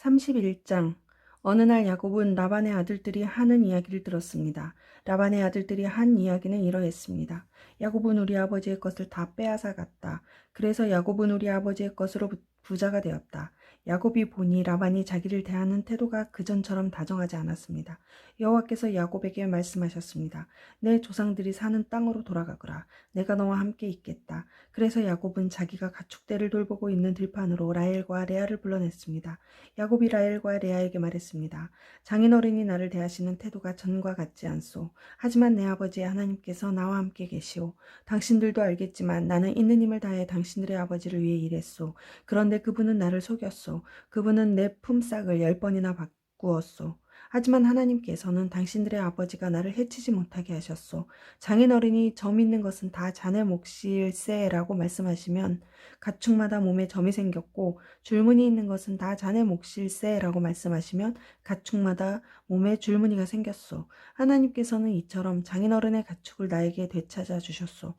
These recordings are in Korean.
31장. 어느 날 야곱은 라반의 아들들이 하는 이야기를 들었습니다. 라반의 아들들이 한 이야기는 이러했습니다. 야곱은 우리 아버지의 것을 다 빼앗아 갔다. 그래서 야곱은 우리 아버지의 것으로 부자가 되었다. 야곱이 보니 라반이 자기를 대하는 태도가 그전처럼 다정하지 않았습니다. 여호와께서 야곱에게 말씀하셨습니다. 내 조상들이 사는 땅으로 돌아가거라. 내가 너와 함께 있겠다. 그래서 야곱은 자기가 가축대를 돌보고 있는 들판으로 라헬과 레아를 불러냈습니다. 야곱이 라헬과 레아에게 말했습니다. 장인어른이 나를 대하시는 태도가 전과 같지 않소. 하지만 내 아버지 하나님께서 나와 함께 계시오. 당신들도 알겠지만 나는 있는 힘을 다해 당신들의 아버지를 위해 일했소. 그런데 그분은 나를 속였소. 그분은 내 품삯을 10번이나 바꾸었소. 하지만 하나님께서는 당신들의 아버지가 나를 해치지 못하게 하셨소. 장인어른이 점 있는 것은 다 자네 몫일세라고 말씀하시면 가축마다 몸에 점이 생겼고 줄무늬 있는 것은 다 자네 몫일세라고 말씀하시면 가축마다 몸에 줄무늬가 생겼소. 하나님께서는 이처럼 장인어른의 가축을 나에게 되찾아 주셨소.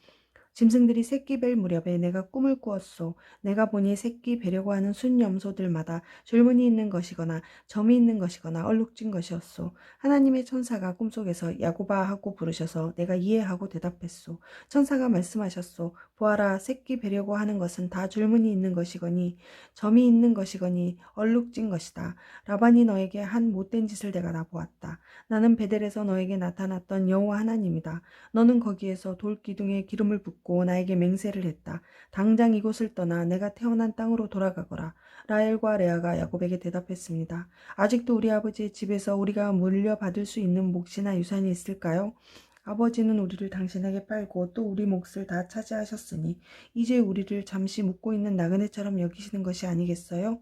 짐승들이 새끼 뵐 무렵에 내가 꿈을 꾸었소. 내가 보니 새끼 베려고 하는 순염소들마다 줄무늬 있는 것이거나 점이 있는 것이거나 얼룩진 것이었소. 하나님의 천사가 꿈속에서 야곱아 하고 부르셔서 내가 이해하고 대답했소. 천사가 말씀하셨소. 보아라, 새끼 베려고 하는 것은 다 줄무늬 있는 것이거니 점이 있는 것이거니 얼룩진 것이다. 라반이 너에게 한 못된 짓을 내가 다 보았다. 나는 베델에서 너에게 나타났던 여호와 하나님이다. 너는 거기에서 돌 기둥에 기름을 붓고 나에게 맹세를 했다. 당장 이곳을 떠나 내가 태어난 땅으로 돌아가거라. 라헬과 레아가 야곱에게 대답했습니다. 아직도 우리 아버지의 집에서 우리가 물려받을 수 있는 몫이나 유산이 있을까요? 아버지는 우리를 당신에게 팔고 또 우리 몫을 다 차지하셨으니 이제 우리를 잠시 묵고 있는 나그네처럼 여기시는 것이 아니겠어요?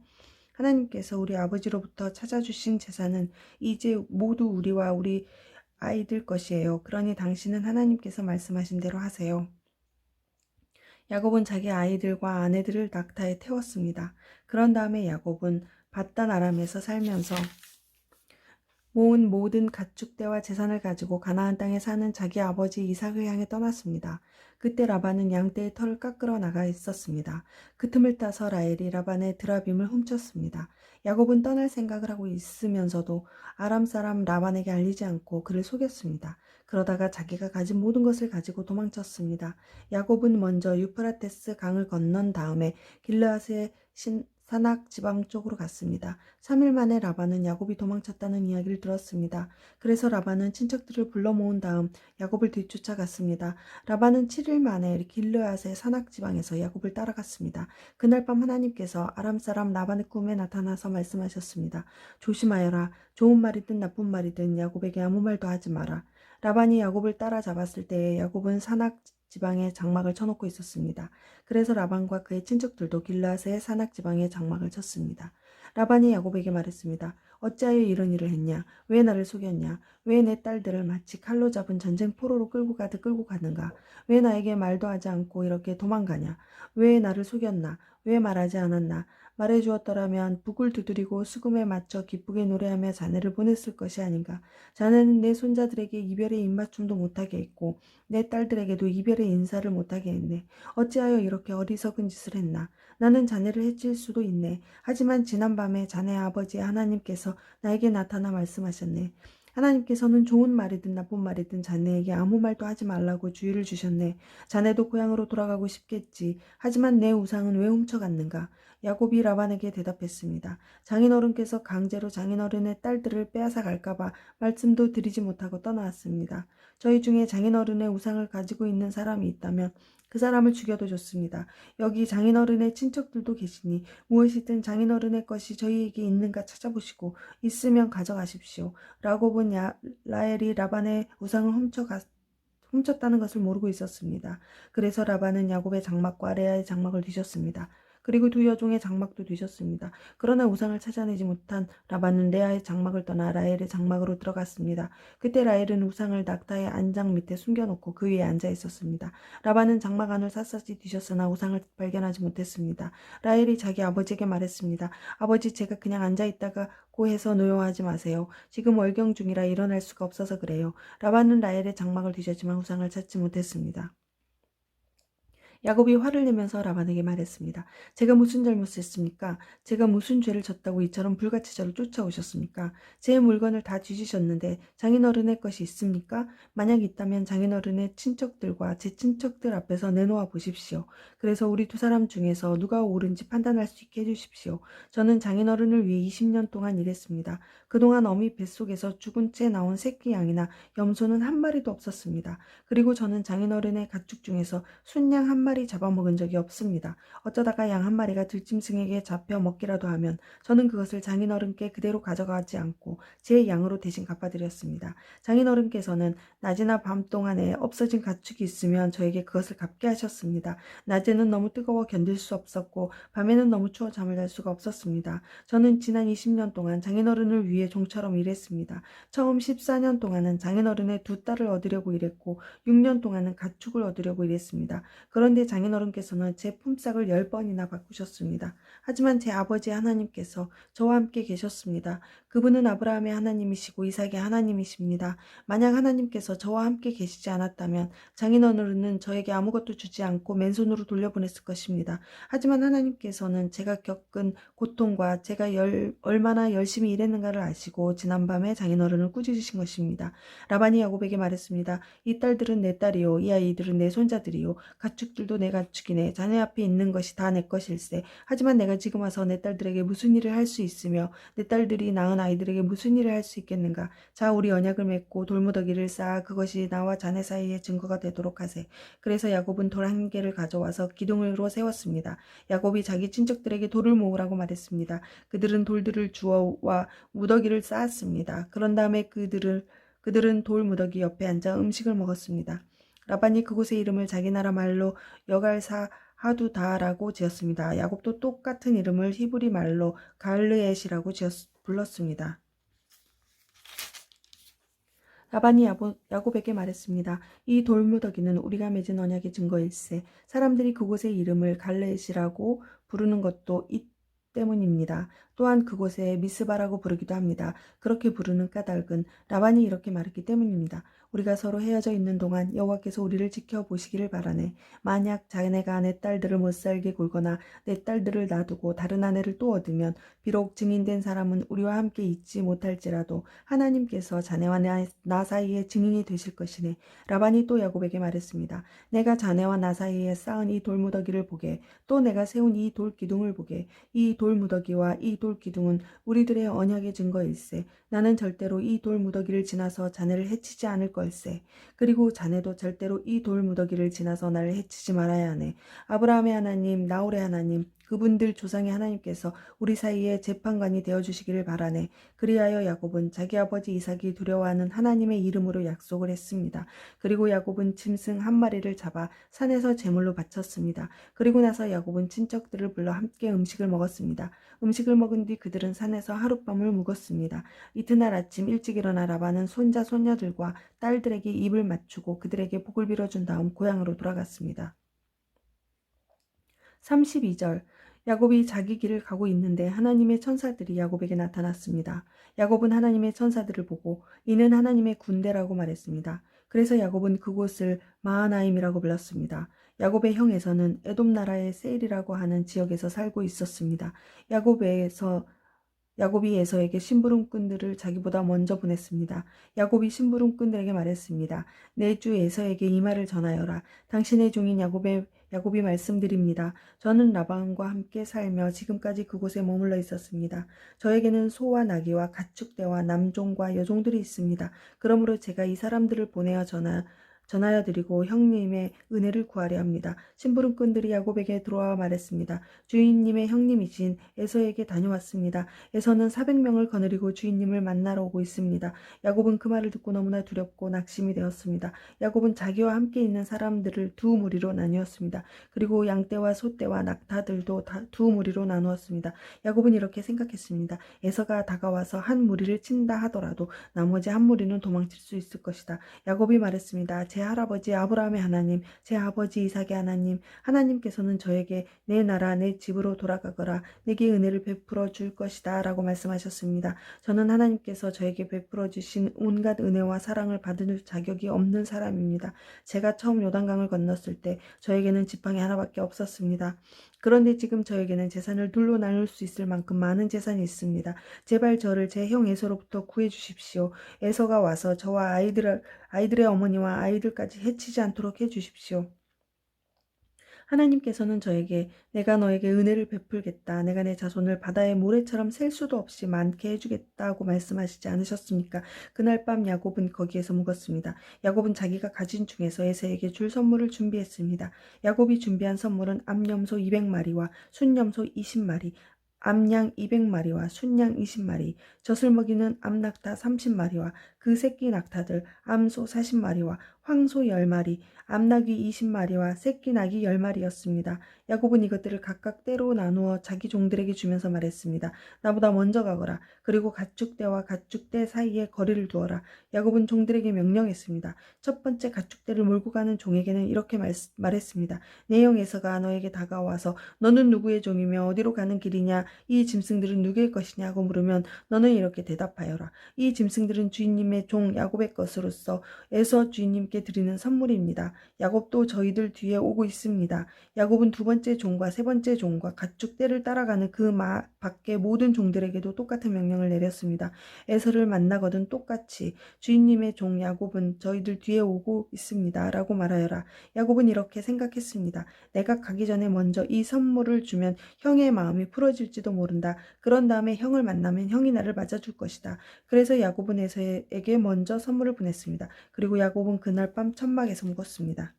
하나님께서 우리 아버지로부터 찾아주신 재산은 이제 모두 우리와 우리 아이들 것이에요. 그러니 당신은 하나님께서 말씀하신 대로 하세요. 야곱은 자기 아이들과 아내들을 낙타에 태웠습니다. 그런 다음에 야곱은 밧단 아람에서 살면서 모은 모든 가축대와 재산을 가지고 가나안 땅에 사는 자기 아버지 이삭을 향해 떠났습니다. 그때 라반은 양떼의 털을 깎으러 나가 있었습니다. 그 틈을 따서 라헬이 라반의 드라빔을 훔쳤습니다. 야곱은 떠날 생각을 하고 있으면서도 아람 사람 라반에게 알리지 않고 그를 속였습니다. 그러다가 자기가 가진 모든 것을 가지고 도망쳤습니다. 야곱은 먼저 유프라테스 강을 건넌 다음에 길르앗의 산악 지방 쪽으로 갔습니다. 3일 만에 라반은 야곱이 도망쳤다는 이야기를 들었습니다. 그래서 라반은 친척들을 불러 모은 다음 야곱을 뒤쫓아갔습니다. 라반은 7일 만에 길르앗의 산악 지방에서 야곱을 따라갔습니다. 그날 밤 하나님께서 아람 사람 라반의 꿈에 나타나서 말씀하셨습니다. 조심하여라. 좋은 말이든 나쁜 말이든 야곱에게 아무 말도 하지 마라. 라반이 야곱을 따라잡았을 때에 야곱은 산악 지방에 장막을 쳐놓고 있었습니다. 그래서 라반과 그의 친척들도 길르앗의 산악 지방에 장막을 쳤습니다. 라반이 야곱에게 말했습니다. 어찌하여 이런 일을 했냐? 왜 나를 속였냐? 왜 내 딸들을 마치 칼로 잡은 전쟁 포로로 끌고 가듯 끌고 가는가? 왜 나에게 말도 하지 않고 이렇게 도망가냐? 왜 나를 속였나? 왜 말하지 않았나? 말해주었더라면 북을 두드리고 수금에 맞춰 기쁘게 노래하며 자네를 보냈을 것이 아닌가? 자네는 내 손자들에게 이별의 입맞춤도 못하게 했고 내 딸들에게도 이별의 인사를 못하게 했네. 어찌하여 이렇게 어리석은 짓을 했나? 나는 자네를 해칠 수도 있네. 하지만 지난밤에 자네 아버지 하나님께서 나에게 나타나 말씀하셨네. 하나님께서는 좋은 말이든 나쁜 말이든 자네에게 아무 말도 하지 말라고 주의를 주셨네. 자네도 고향으로 돌아가고 싶겠지. 하지만 내 우상은 왜 훔쳐갔는가? 야곱이 라반에게 대답했습니다. 장인어른께서 강제로 장인어른의 딸들을 빼앗아 갈까봐 말씀도 드리지 못하고 떠나왔습니다. 저희 중에 장인어른의 우상을 가지고 있는 사람이 있다면 그 사람을 죽여도 좋습니다. 여기 장인어른의 친척들도 계시니 무엇이든 장인어른의 것이 저희에게 있는가 찾아보시고 있으면 가져가십시오. 라고본 라헬이 라반의 우상을 훔쳤다는 것을 모르고 있었습니다. 그래서 라반은 야곱의 장막과 레아의 장막을 뒤졌습니다. 그리고 두 여종의 장막도 뒤졌습니다. 그러나 우상을 찾아내지 못한 라반은 레아의 장막을 떠나 라헬의 장막으로 들어갔습니다. 그때 라헬은 우상을 낙타의 안장 밑에 숨겨놓고 그 위에 앉아 있었습니다. 라반은 장막 안을 샅샅이 뒤졌으나 우상을 발견하지 못했습니다. 라헬이 자기 아버지에게 말했습니다. 아버지, 제가 그냥 앉아있다고 해서 노여워하지 마세요. 지금 월경 중이라 일어날 수가 없어서 그래요. 라반은 라헬의 장막을 뒤졌지만 우상을 찾지 못했습니다. 야곱이 화를 내면서 라반에게 말했습니다. 제가 무슨 잘못했습니까? 제가 무슨 죄를 졌다고 이처럼 불같이 저를 쫓아오셨습니까? 제 물건을 다 뒤지셨는데 장인어른의 것이 있습니까? 만약 있다면 장인어른의 친척들과 제 친척들 앞에서 내놓아 보십시오. 그래서 우리 두 사람 중에서 누가 옳은지 판단할 수 있게 해주십시오. 저는 장인어른을 위해 20년 동안 일했습니다. 그동안 어미 뱃속에서 죽은 채 나온 새끼 양이나 염소는 한 마리도 없었습니다. 그리고 저는 장인어른의 가축 중에서 순양 한 마리 잡아먹은 적이 없습니다. 어쩌다가 양 한 마리가 들짐승에게 잡혀 먹기라도 하면 저는 그것을 장인어른께 그대로 가져가지 않고 제 양으로 대신 갚아드렸습니다. 장인어른께서는 낮이나 밤 동안에 없어진 가축이 있으면 저에게 그것을 갚게 하셨습니다. 낮에는 너무 뜨거워 견딜 수 없었고 밤에는 너무 추워 잠을 잘 수가 없었습니다. 저는 지난 20년 동안 장인어른을 위해 종처럼 일했습니다. 처음 14년 동안은 장인어른의 두 딸을 얻으려고 일했고 6년 동안은 가축을 얻으려고 일했습니다. 그런데 장인어른께서는 제 품삯을 10번이나 바꾸셨습니다. 하지만 제 아버지 하나님께서 저와 함께 계셨습니다. 그분은 아브라함의 하나님이시고 이삭의 하나님이십니다. 만약 하나님께서 저와 함께 계시지 않았다면 장인어른은 저에게 아무것도 주지 않고 맨손으로 돌려보냈을 것입니다. 하지만 하나님께서는 제가 겪은 고통과 제가 얼마나 열심히 일했는가를 아시고 지난밤에 장인어른을 꾸짖으신 것입니다. 라반이 야곱에게 말했습니다. 이 딸들은 내 딸이요 이 아이들은 내 손자들이요 가축들도 내 가축이네. 자네 앞에 있는 것이 다 내 것일세. 하지만 내가 지금 와서 내 딸들에게 무슨 일을 할 수 있으며 내 딸들이 낳은 아이들에게 무슨 일을 할 수 있겠는가. 자 우리 언약을 맺고 돌무더기를 쌓아 그것이 나와 자네 사이의 증거가 되도록 하세. 그래서 야곱은 돌 한 개를 가져와서 기둥으로 세웠습니다. 야곱이 자기 친척들에게 돌을 모으라고 말했습니다. 그들은 돌들을 주워와 무더기를 쌓았습니다. 그런 다음에 그들은 돌 무더기 옆에 앉아 음식을 먹었습니다. 라반이 그곳의 이름을 자기 나라 말로 여갈사 하두다라고 지었습니다. 야곱도 똑같은 이름을 히브리 말로 갈르엣이라고 불렀습니다. 라반이 야곱에게 말했습니다. 이 돌무더기는 우리가 맺은 언약의 증거일세. 사람들이 그곳의 이름을 갈르엣이라고 부르는 것도 이 때문입니다. 또한 그곳에 미스바라고 부르기도 합니다. 그렇게 부르는 까닭은 라반이 이렇게 말했기 때문입니다. 우리가 서로 헤어져 있는 동안 여호와께서 우리를 지켜보시기를 바라네. 만약 자네가 내 딸들을 못살게 굴거나 내 딸들을 놔두고 다른 아내를 또 얻으면 비록 증인된 사람은 우리와 함께 있지 못할지라도 하나님께서 자네와 나 사이에 증인이 되실 것이네. 라반이 또 야곱에게 말했습니다. 내가 자네와 나 사이에 쌓은 이 돌무더기를 보게, 또 내가 세운 이 돌기둥을 보게. 이 돌무더기와 이 돌기둥은 우리들의 언약의 증거일세. 나는 절대로 이 돌무더기를 지나서 자네를 해치지 않을 걸세. 그리고 자네도 절대로 이 돌무더기를 지나서 나를 해치지 말아야 하네. 아브라함의 하나님, 나홀의 하나님, 그분들 조상의 하나님께서 우리 사이에 재판관이 되어주시기를 바라네. 그리하여 야곱은 자기 아버지 이삭이 두려워하는 하나님의 이름으로 약속을 했습니다. 그리고 야곱은 짐승 한 마리를 잡아 산에서 제물로 바쳤습니다. 그리고 나서 야곱은 친척들을 불러 함께 음식을 먹었습니다. 음식을 먹은 뒤 그들은 산에서 하룻밤을 묵었습니다. 이튿날 아침 일찍 일어나 라반은 손자 손녀들과 딸들에게 입을 맞추고 그들에게 복을 빌어준 다음 고향으로 돌아갔습니다. 32절 야곱이 자기 길을 가고 있는데 하나님의 천사들이 야곱에게 나타났습니다. 야곱은 하나님의 천사들을 보고 이는 하나님의 군대라고 말했습니다. 그래서 야곱은 그곳을 마하나임이라고 불렀습니다. 야곱의 형에서는 에돔 나라의 세일이라고 하는 지역에서 살고 있었습니다. 야곱이 에서에게 심부름꾼들을 자기보다 먼저 보냈습니다. 야곱이 심부름꾼들에게 말했습니다. 내 주 에서에게 이 말을 전하여라. 당신의 종인 야곱이 말씀드립니다. 저는 라반과 함께 살며 지금까지 그곳에 머물러 있었습니다. 저에게는 소와 나귀와 가축대와 남종과 여종들이 있습니다. 그러므로 제가 이 사람들을 보내어 전하여 드리고 형님의 은혜를 구하려 합니다. 심부름꾼들이 야곱에게 들어와 말했습니다. 주인님의 형님이신 에서에게 다녀왔습니다. 에서는 400명을 거느리고 주인님을 만나러 오고 있습니다. 야곱은 그 말을 듣고 너무나 두렵고 낙심이 되었습니다. 야곱은 자기와 함께 있는 사람들을 두 무리로 나누었습니다. 그리고 양떼와 소떼와 낙타들도 두 무리로 나누었습니다. 야곱은 이렇게 생각했습니다. 에서가 다가와서 한 무리를 친다 하더라도 나머지 한 무리는 도망칠 수 있을 것이다. 야곱이 말했습니다. 제 할아버지 아브라함의 하나님, 제 아버지 이삭의 하나님, 하나님께서는 저에게 내 나라 내 집으로 돌아가거라 내게 은혜를 베풀어 줄 것이다 라고 말씀하셨습니다. 저는 하나님께서 저에게 베풀어 주신 온갖 은혜와 사랑을 받을 자격이 없는 사람입니다. 제가 처음 요단강을 건넜을 때 저에게는 지팡이 하나밖에 없었습니다. 그런데 지금 저에게는 재산을 둘로 나눌 수 있을 만큼 많은 재산이 있습니다. 제발 저를 제 형 에서로부터 구해 주십시오. 에서가 와서 저와 아이들의 어머니와 아이들까지 해치지 않도록 해 주십시오. 하나님께서는 저에게 내가 너에게 은혜를 베풀겠다. 내가 내 자손을 바다의 모래처럼 셀 수도 없이 많게 해주겠다고 말씀하시지 않으셨습니까? 그날 밤 야곱은 거기에서 묵었습니다. 야곱은 자기가 가진 중에서 에서에게 줄 선물을 준비했습니다. 야곱이 준비한 선물은 암염소 200마리와 순염소 20마리, 암양 200마리와 순양 20마리, 젖을 먹이는 암낙타 30마리와 그 새끼 낙타들, 암소 40마리와 황소 10마리, 암나귀 20마리와 새끼 나귀 10마리였습니다. 야곱은 이것들을 각각 때로 나누어 자기 종들에게 주면서 말했습니다. 나보다 먼저 가거라. 그리고 가축대와 가축대 사이에 거리를 두어라. 야곱은 종들에게 명령했습니다. 첫 번째 가축대를 몰고 가는 종에게는 이렇게 말했습니다. 내 형 에서가 너에게 다가와서 너는 누구의 종이며 어디로 가는 길이냐? 이 짐승들은 누구의 것이냐고 물으면 너는 이렇게 대답하여라. 이 짐승들은 주인님의 종 야곱의 것으로서 에서 주인님께 드리는 선물입니다. 야곱도 저희들 뒤에 오고 있습니다. 야곱은 두 번째 종과 세 번째 종과 가축대를 따라가는 그 밖의 모든 종들에게도 똑같은 명령을 내렸습니다. 에서를 만나거든 똑같이 주인님의 종 야곱은 저희들 뒤에 오고 있습니다. 라고 말하여라. 야곱은 이렇게 생각했습니다. 내가 가기 전에 먼저 이 선물을 주면 형의 마음이 풀어질지도 모른다. 그런 다음에 형을 만나면 형이 나를 맞아줄 것이다. 그래서 야곱은 에서에게 먼저 선물을 보냈습니다. 그리고 야곱은 그날 밤 천막에서 묵었습니다.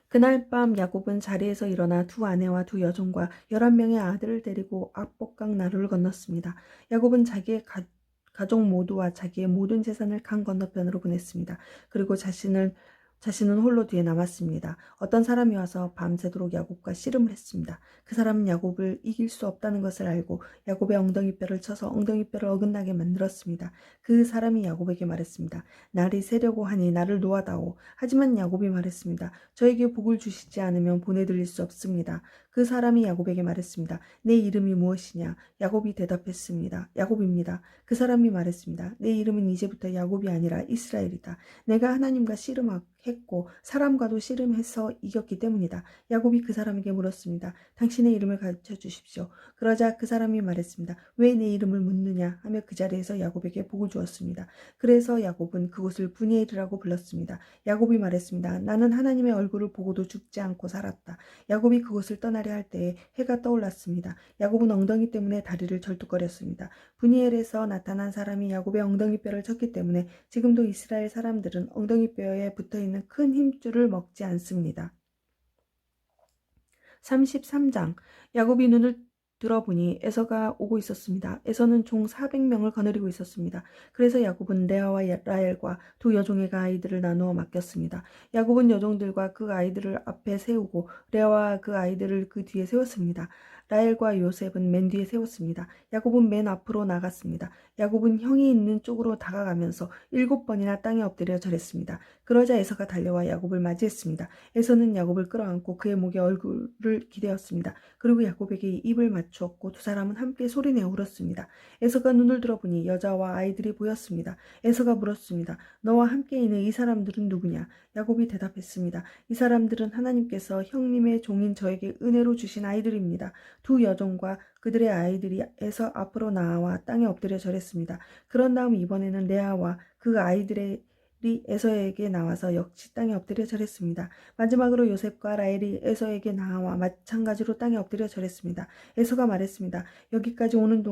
그날 밤 야곱은 자리에서 일어나 두 아내와 두 여종과 11명의 아들을 데리고 압복강 나루를 건넜습니다. 야곱은 자기의 가족 모두와 자기의 모든 재산을 강 건너편으로 보냈습니다. 그리고 자신은 홀로 뒤에 남았습니다. 어떤 사람이 와서 밤새도록 야곱과 씨름을 했습니다. 그 사람은 야곱을 이길 수 없다는 것을 알고 야곱의 엉덩이뼈를 쳐서 엉덩이뼈를 어긋나게 만들었습니다. 그 사람이 야곱에게 말했습니다. 날이 새려고 하니 나를 놓아다오. 하지만 야곱이 말했습니다. 저에게 복을 주시지 않으면 보내드릴 수 없습니다. 그 사람이 야곱에게 말했습니다. 내 이름이 무엇이냐? 야곱이 대답했습니다. 야곱입니다. 그 사람이 말했습니다. 내 이름은 이제부터 야곱이 아니라 이스라엘이다. 내가 하나님과 씨름했고 사람과도 씨름해서 이겼기 때문이다. 야곱이 그 사람에게 물었습니다. 당신의 이름을 가르쳐 주십시오. 그러자 그 사람이 말했습니다. 왜 내 이름을 묻느냐 하며 그 자리에서 야곱에게 복을 주었습니다. 그래서 야곱은 그곳을 브니엘이라고 불렀습니다. 야곱이 말했습니다. 나는 하나님의 얼굴을 보고도 죽지 않고 살았다. 야곱이 그곳을 떠나려 할 때에 해가 떠올랐습니다. 야곱은 엉덩이 때문에 다리를 절뚝거렸습니다. 브니엘에서 나타난 사람이 야곱의 엉덩이뼈를 쳤기 때문에 지금도 이스라엘 사람들은 엉덩이뼈에 붙어있는 큰 힘줄을 먹지 않습니다. 33장 야곱이 눈을 들어보니 에서가 오고 있었습니다. 에서는 종 400명을 거느리고 있었습니다. 그래서 야곱은 레아와 라헬과 두 여종의 아이들을 나누어 맡겼습니다. 야곱은 여종들과 그 아이들을 앞에 세우고 레아와 그 아이들을 그 뒤에 세웠습니다. 라헬과 요셉은 맨 뒤에 세웠습니다. 야곱은 맨 앞으로 나갔습니다. 야곱은 형이 있는 쪽으로 다가가면서 7번이나 땅에 엎드려 절했습니다. 그러자 에서가 달려와 야곱을 맞이했습니다. 에서는 야곱을 끌어안고 그의 목에 얼굴을 기대었습니다. 그리고 야곱에게 입을 맞추었고 두 사람은 함께 소리내어 울었습니다. 에서가 눈을 들어보니 여자와 아이들이 보였습니다. 에서가 물었습니다. 너와 함께 있는 이 사람들은 누구냐? 야곱이 대답했습니다. 이 사람들은 하나님께서 형님의 종인 저에게 은혜로 주신 아이들입니다. 두 여종과 그들의 아이들이 에서 앞으로 나와 땅에 엎드려 절했습니다. 그런 다음 이번에는 레아와 그 아이들의 에서에게 나와서 역시 땅에 엎드려 절했습니다. 마지막으로 요셉과 라헬이 에서에게 나와 마찬가지로 땅에 엎드려 절했습니다. 에서가 말했습니다. 여기까지 오는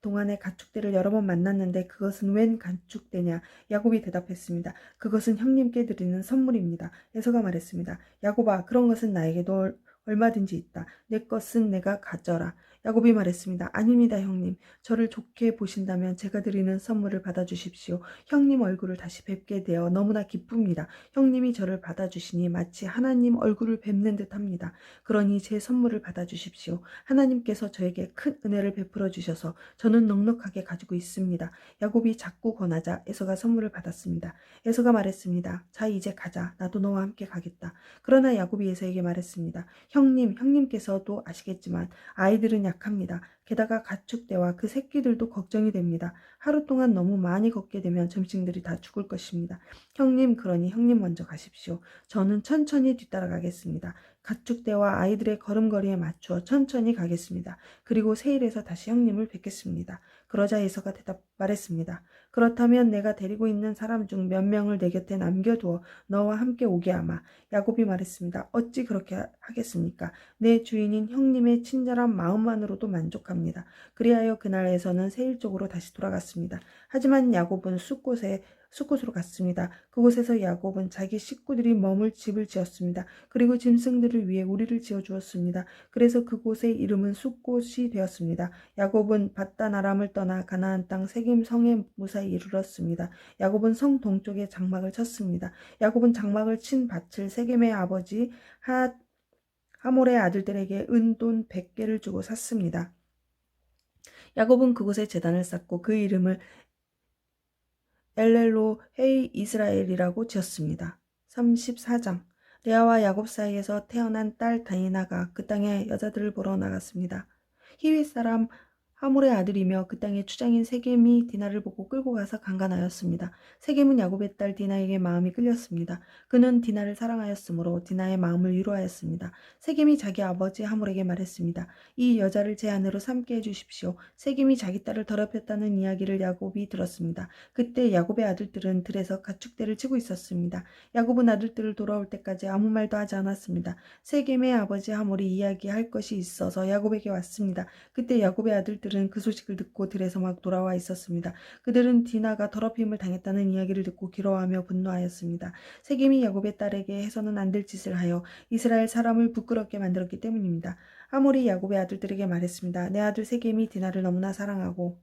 동안에 가축대를 여러 번 만났는데 그것은 웬 가축대냐? 야곱이 대답했습니다. 그것은 형님께 드리는 선물입니다. 에서가 말했습니다. 야곱아, 그런 것은 나에게도 얼마든지 있다. 내 것은 내가 가져라. 야곱이 말했습니다. 아닙니다, 형님. 저를 좋게 보신다면 제가 드리는 선물을 받아주십시오. 형님 얼굴을 다시 뵙게 되어 너무나 기쁩니다. 형님이 저를 받아주시니 마치 하나님 얼굴을 뵙는 듯합니다. 그러니 제 선물을 받아주십시오. 하나님께서 저에게 큰 은혜를 베풀어 주셔서 저는 넉넉하게 가지고 있습니다. 야곱이 자꾸 권하자 에서가 선물을 받았습니다. 에서가 말했습니다. 자, 이제 가자. 나도 너와 함께 가겠다. 그러나 야곱이 에서에게 말했습니다. 형님께서도 아시겠지만 아이들은 약합니다. 게다가 가축대와 그 새끼들도 걱정이 됩니다. 하루 동안 너무 많이 걷게 되면 점식들이 다 죽을 것입니다. 형님, 그러니 형님 먼저 가십시오. 저는 천천히 뒤따라가겠습니다. 가축대와 아이들의 걸음걸이에 맞추어 천천히 가겠습니다. 그리고 세일에서 다시 형님을 뵙겠습니다. 그러자 에서가 말했습니다. 그렇다면 내가 데리고 있는 사람 중 몇 명을 내 곁에 남겨두어 너와 함께 오게 하마. 야곱이 말했습니다. 어찌 그렇게 하겠습니까? 내 주인인 형님의 친절한 마음만으로도 만족합니다. 그리하여 그날에서는 세일 쪽으로 다시 돌아갔습니다. 하지만 야곱은 숲곳으로 갔습니다. 그곳에서 야곱은 자기 식구들이 머물 집을 지었습니다. 그리고 짐승들을 위해 우리를 지어주었습니다. 그래서 그곳의 이름은 숲곳이 되었습니다. 야곱은 밧단 아람을 떠나 가나안 땅 세겜 성에 무사히 이르렀습니다. 야곱은 성 동쪽에 장막을 쳤습니다. 야곱은 장막을 친 밭을 세겜의 아버지 하몰의 아들들에게 은돈 100개를 주고 샀습니다. 야곱은 그곳에 제단을 쌓고 그 이름을 엘렐로 헤이 이스라엘이라고 지었습니다. 34장 레아와 야곱 사이에서 태어난 딸 다이나가 그 땅의 여자들을 보러 나갔습니다. 히윗 사람 하몰의 아들이며 그 땅의 추장인 세겜이 디나를 보고 끌고 가서 강간하였습니다. 세겜은 야곱의 딸 디나에게 마음이 끌렸습니다. 그는 디나를 사랑하였으므로 디나의 마음을 위로하였습니다. 세겜이 자기 아버지 하몰에게 말했습니다. 이 여자를 제 아내로 삼게 해주십시오. 세겜이 자기 딸을 더럽혔다는 이야기를 야곱이 들었습니다. 그때 야곱의 아들들은 들에서 가축대를 치고 있었습니다. 야곱은 아들들을 돌아올 때까지 아무 말도 하지 않았습니다. 세겜의 아버지 하몰이 이야기할 것이 있어서 야곱에게 왔습니다. 그때 야곱의 아들들은 그 소식을 듣고 들에서 막 돌아와 있었습니다. 그들은 디나가 더럽힘을 당했다는 이야기를 듣고 기로워하며 분노하였습니다. 세겜이 야곱의 딸에게 해서는 안 될 짓을 하여 이스라엘 사람을 부끄럽게 만들었기 때문입니다. 하몰이 야곱의 아들들에게 말했습니다. 내 아들 세겜이 디나를 너무나 사랑하고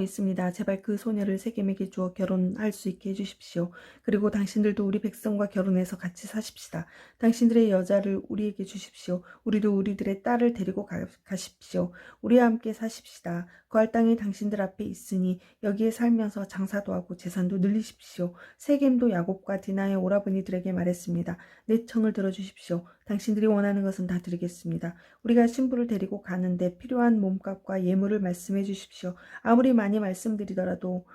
있습니다. 제발 그 소녀를 세겜에게 주어 결혼할 수 있게 해주십시오. 그리고 당신들도 우리 백성과 결혼해서 같이 사십시다. 당신들의 여자를 우리에게 주십시오. 우리도 우리들의 딸을 데리고 가십시오. 우리와 함께 사십시다. 거할 땅이 당신들 앞에 있으니 여기에 살면서 장사도 하고 재산도 늘리십시오. 세겜도 야곱과 디나의 오라버니들에게 말했습니다. 내 청을 들어주십시오. 당신들이 원하는 것은 다 드리겠습니다. 우리가 신부를 데리고 가는데 필요한 몸값과 예물을 말씀해 주십시오. 아무리 많이 말씀하시더라도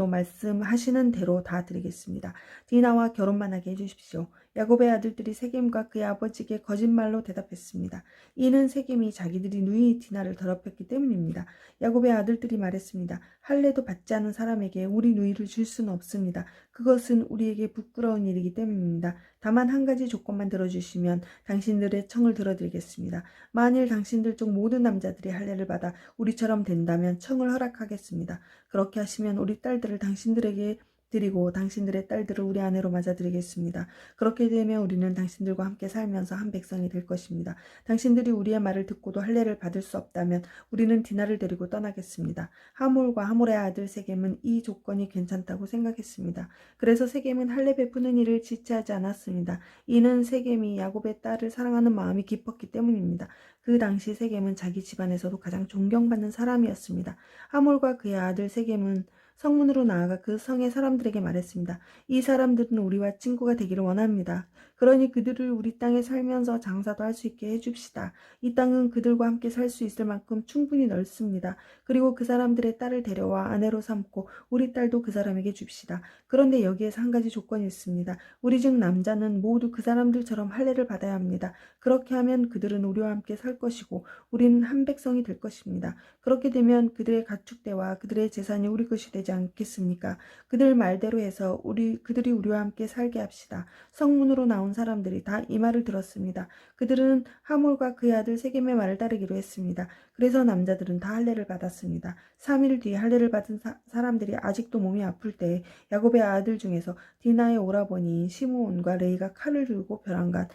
말씀하시는 대로 다 드리겠습니다. 디나와 결혼만 하게 해주십시오. 야곱의 아들들이 세겜과 그의 아버지에게 거짓말로 대답했습니다. 이는 세겜이 자기들이 누이 디나를 더럽혔기 때문입니다. 야곱의 아들들이 말했습니다. 할례도 받지 않은 사람에게 우리 누이를 줄 수는 없습니다. 그것은 우리에게 부끄러운 일이기 때문입니다. 다만 한 가지 조건만 들어주시면 당신들의 청을 들어드리겠습니다. 만일 당신들 중 모든 남자들이 할례를 받아 우리처럼 된다면 청을 허락하겠습니다. 그렇게 하시면 우리 딸들을 당신들에게 드리고 당신들의 딸들을 우리 아내로 맞아드리겠습니다. 그렇게 되면 우리는 당신들과 함께 살면서 한 백성이 될 것입니다. 당신들이 우리의 말을 듣고도 할례를 받을 수 없다면 우리는 디나를 데리고 떠나겠습니다. 하몰과 하몰의 아들 세겜은 이 조건이 괜찮다고 생각했습니다. 그래서 세겜은 할례 베푸는 일을 지체하지 않았습니다. 이는 세겜이 야곱의 딸을 사랑하는 마음이 깊었기 때문입니다. 그 당시 세겜은 자기 집안에서도 가장 존경받는 사람이었습니다. 하몰과 그의 아들 세겜은 성문으로 나아가 그 성의 사람들에게 말했습니다. 이 사람들은 우리와 친구가 되기를 원합니다. 그러니 그들을 우리 땅에 살면서 장사도 할 수 있게 해줍시다. 이 땅은 그들과 함께 살 수 있을 만큼 충분히 넓습니다. 그리고 그 사람들의 딸을 데려와 아내로 삼고 우리 딸도 그 사람에게 줍시다. 그런데 여기에서 한 가지 조건이 있습니다. 우리 중 남자는 모두 그 사람들처럼 할례를 받아야 합니다. 그렇게 하면 그들은 우리와 함께 살 것이고 우리는 한 백성이 될 것입니다. 그렇게 되면 그들의 가축대와 그들의 재산이 우리 것이 되지 않겠습니까? 그들 말대로 해서 그들이 우리와 함께 살게 합시다. 성문으로 나온 나온 사람들이 다 이 말을 들었습니다. 그들은 하몰과 그의 아들 세겜의 말을 따르기로 했습니다. 그래서 남자들은 다 할례를 받았습니다. 3일 뒤에 할례를 받은 사람들이 아직도 몸이 아플 때에 야곱의 아들 중에서 디나의 오라버니인 시므온과 레이가 칼을 들고 벼랑간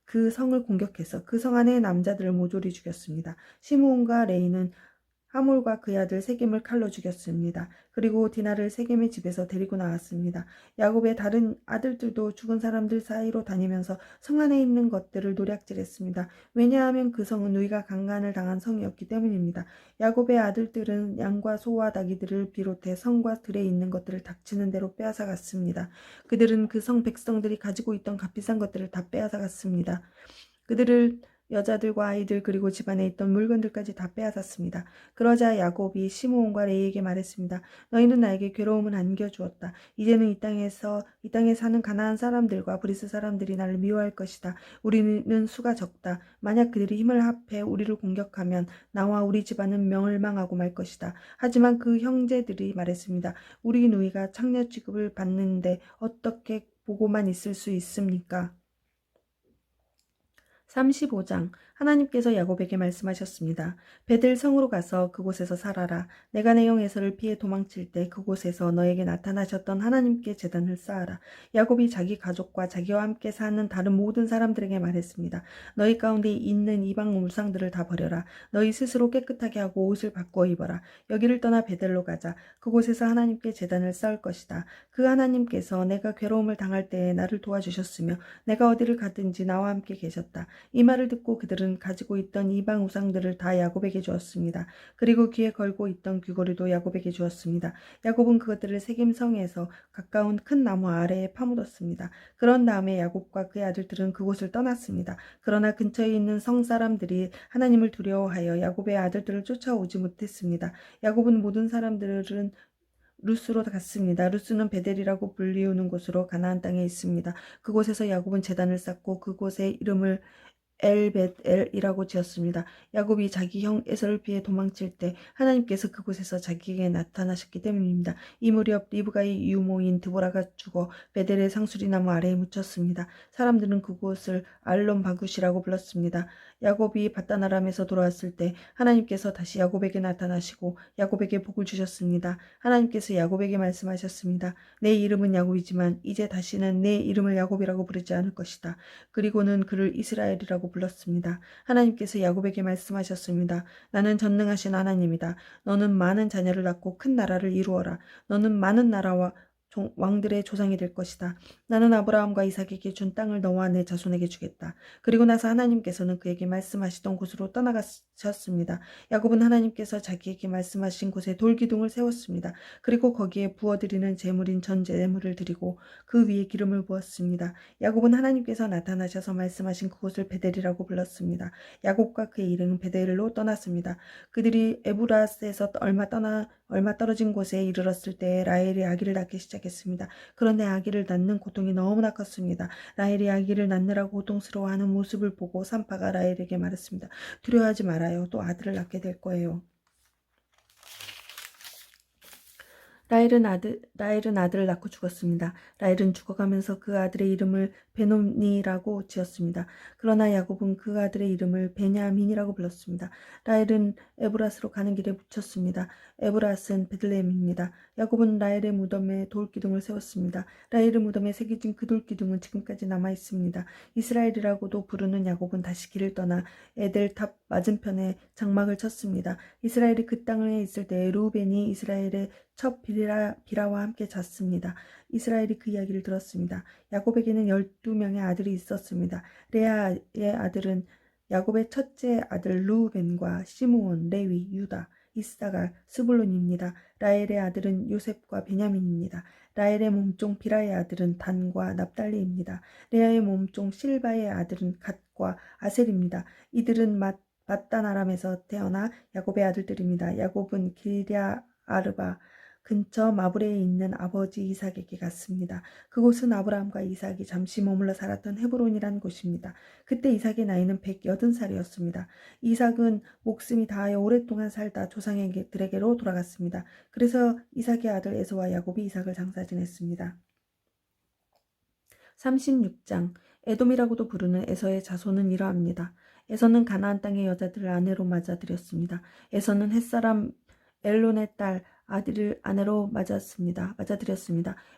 그 성을 공격해서 그 성 안의 남자들을 모조리 죽였습니다. 시므온과 레이는 하몰과 그의 아들 세겜을 칼로 죽였습니다. 그리고 디나를 세겜의 집에서 데리고 나왔습니다. 야곱의 다른 아들들도 죽은 사람들 사이로 다니면서 성 안에 있는 것들을 노략질했습니다. 왜냐하면 그 성은 누이가 강간을 당한 성이었기 때문입니다. 야곱의 아들들은 양과 소와 나귀들을 비롯해 성과 들에 있는 것들을 닥치는 대로 빼앗아갔습니다. 그들은 그 성 백성들이 가지고 있던 값비싼 것들을 다 빼앗아갔습니다. 그들을 여자들과 아이들 그리고 집안에 있던 물건들까지 다 빼앗았습니다. 그러자 야곱이 시므온과 레이에게 말했습니다. 너희는 나에게 괴로움을 안겨주었다. 이제는 이 땅에 사는 가나안 사람들과 브리스 사람들이 나를 미워할 것이다. 우리는 수가 적다. 만약 그들이 힘을 합해 우리를 공격하면 나와 우리 집안은 멸망하고 말 것이다. 하지만 그 형제들이 말했습니다. 우리 누이가 창녀 취급을 받는데 어떻게 보고만 있을 수 있습니까? 35장 하나님께서 야곱에게 말씀하셨습니다. 베델 성으로 가서 그곳에서 살아라. 내가 내 영 에서를 피해 도망칠 때 그곳에서 너에게 나타나셨던 하나님께 제단을 쌓아라. 야곱이 자기 가족과 자기와 함께 사는 다른 모든 사람들에게 말했습니다. 너희 가운데 있는 이방 우상들을 다 버려라. 너희 스스로 깨끗하게 하고 옷을 바꿔 입어라. 여기를 떠나 베델로 가자. 그곳에서 하나님께 제단을 쌓을 것이다. 그 하나님께서 내가 괴로움을 당할 때에 나를 도와주셨으며 내가 어디를 가든지 나와 함께 계셨다. 이 말을 듣고 그들은 가지고 있던 이방 우상들을 다 야곱에게 주었습니다. 그리고 귀에 걸고 있던 귀고리도 야곱에게 주었습니다. 야곱은 그것들을 세겜 성에서 가까운 큰 나무 아래에 파묻었습니다. 그런 다음에 야곱과 그의 아들들은 그곳을 떠났습니다. 그러나 근처에 있는 성 사람들이 하나님을 두려워하여 야곱의 아들들을 쫓아오지 못했습니다. 야곱은 모든 사람들은 루스로 갔습니다. 루스는 베델이라고 불리우는 곳으로 가나안 땅에 있습니다. 그곳에서 야곱은 제단을 쌓고 그곳의 이름을 엘벳엘이라고 지었습니다. 야곱이 자기 형 에서를 피해 도망칠 때 하나님께서 그곳에서 자기에게 나타나셨기 때문입니다. 이 무렵 리브가의 유모인 드보라가 죽어 베델의 상수리 나무 아래에 묻혔습니다. 사람들은 그곳을 알론 바굿이라고 불렀습니다. 야곱이 바다나람에서 돌아왔을 때 하나님께서 다시 야곱에게 나타나시고 야곱에게 복을 주셨습니다. 하나님께서 야곱에게 말씀하셨습니다. 내 이름은 야곱이지만 이제 다시는 내 이름을 야곱이라고 부르지 않을 것이다. 그리고는 그를 이스라엘이라고 불렀습니다. 하나님께서 야곱에게 말씀하셨습니다. 나는 전능하신 하나님이다. 너는 많은 자녀를 낳고 큰 나라를 이루어라. 너는 많은 나라와 왕들의 조상이 될 것이다. 나는 아브라함과 이삭에게 준 땅을 너와 내 자손에게 주겠다. 그리고 나서 하나님께서는 그에게 말씀하시던 곳으로 떠나가셨습니다. 야곱은 하나님께서 자기에게 말씀하신 곳에 돌기둥을 세웠습니다. 그리고 거기에 부어드리는 제물인 전 제물을 드리고 그 위에 기름을 부었습니다. 야곱은 하나님께서 나타나셔서 말씀하신 그곳을 베델이라고 불렀습니다. 야곱과 그의 일행은 베델로 떠났습니다. 그들이 에브라스에서 얼마 떨어진 곳에 이르렀을 때 라헬이 아기를 낳기 시작했습니다. 그런데 아기를 낳는 고통이 너무나 컸습니다. 라헬이 아기를 낳느라고 고통스러워하는 모습을 보고 산파가 라헬에게 말했습니다. 두려워하지 말아요. 또 아들을 낳게 될 거예요. 라헬은 아들을 낳고 죽었습니다. 라헬은 죽어가면서 그 아들의 이름을 베노니라고 지었습니다. 그러나 야곱은 그 아들의 이름을 베냐민이라고 불렀습니다. 라헬은 에브라스로 가는 길에 묻혔습니다. 에브라스는 베들레헴입니다. 야곱은 라헬의 무덤에 돌기둥을 세웠습니다. 라헬의 무덤에 새겨진 그 돌기둥은 지금까지 남아 있습니다. 이스라엘이라고도 부르는 야곱은 다시 길을 떠나 에델탑 맞은편에 장막을 쳤습니다. 이스라엘이 그 땅에 있을 때 루벤이 이스라엘의 첫 비라와 함께 잤습니다. 이스라엘이 그 이야기를 들었습니다. 야곱에게는 12명의 아들이 있었습니다. 레아의 아들은 야곱의 첫째 아들 루벤과 시므온, 레위, 유다, 이사갈, 스불론입니다. 라헬의 아들은 요셉과 베냐민입니다. 라헬의 몸종 비라의 아들은 단과 납달리입니다. 레아의 몸종 실바의 아들은 갓과 아셀입니다. 이들은 맞단 아람에서 태어나 야곱의 아들들입니다. 야곱은 기랴아르바 근처 마브레에 있는 아버지 이삭에게 갔습니다. 그곳은 아브라함과 이삭이 잠시 머물러 살았던 헤브론이라는 곳입니다. 그때 이삭의 나이는 180살이었습니다. 이삭은 목숨이 다하여 오랫동안 살다 조상들에게로 돌아갔습니다. 그래서 이삭의 아들 에서와 야곱이 이삭을 장사 지냈습니다. 36장 에돔이라고도 부르는 에서의 자손은 이러합니다. 에서는 가나안 땅의 여자들을 아내로 맞아들였습니다. 에서는 햇사람 엘론의 딸 아디를 아내로 맞아들였습니다.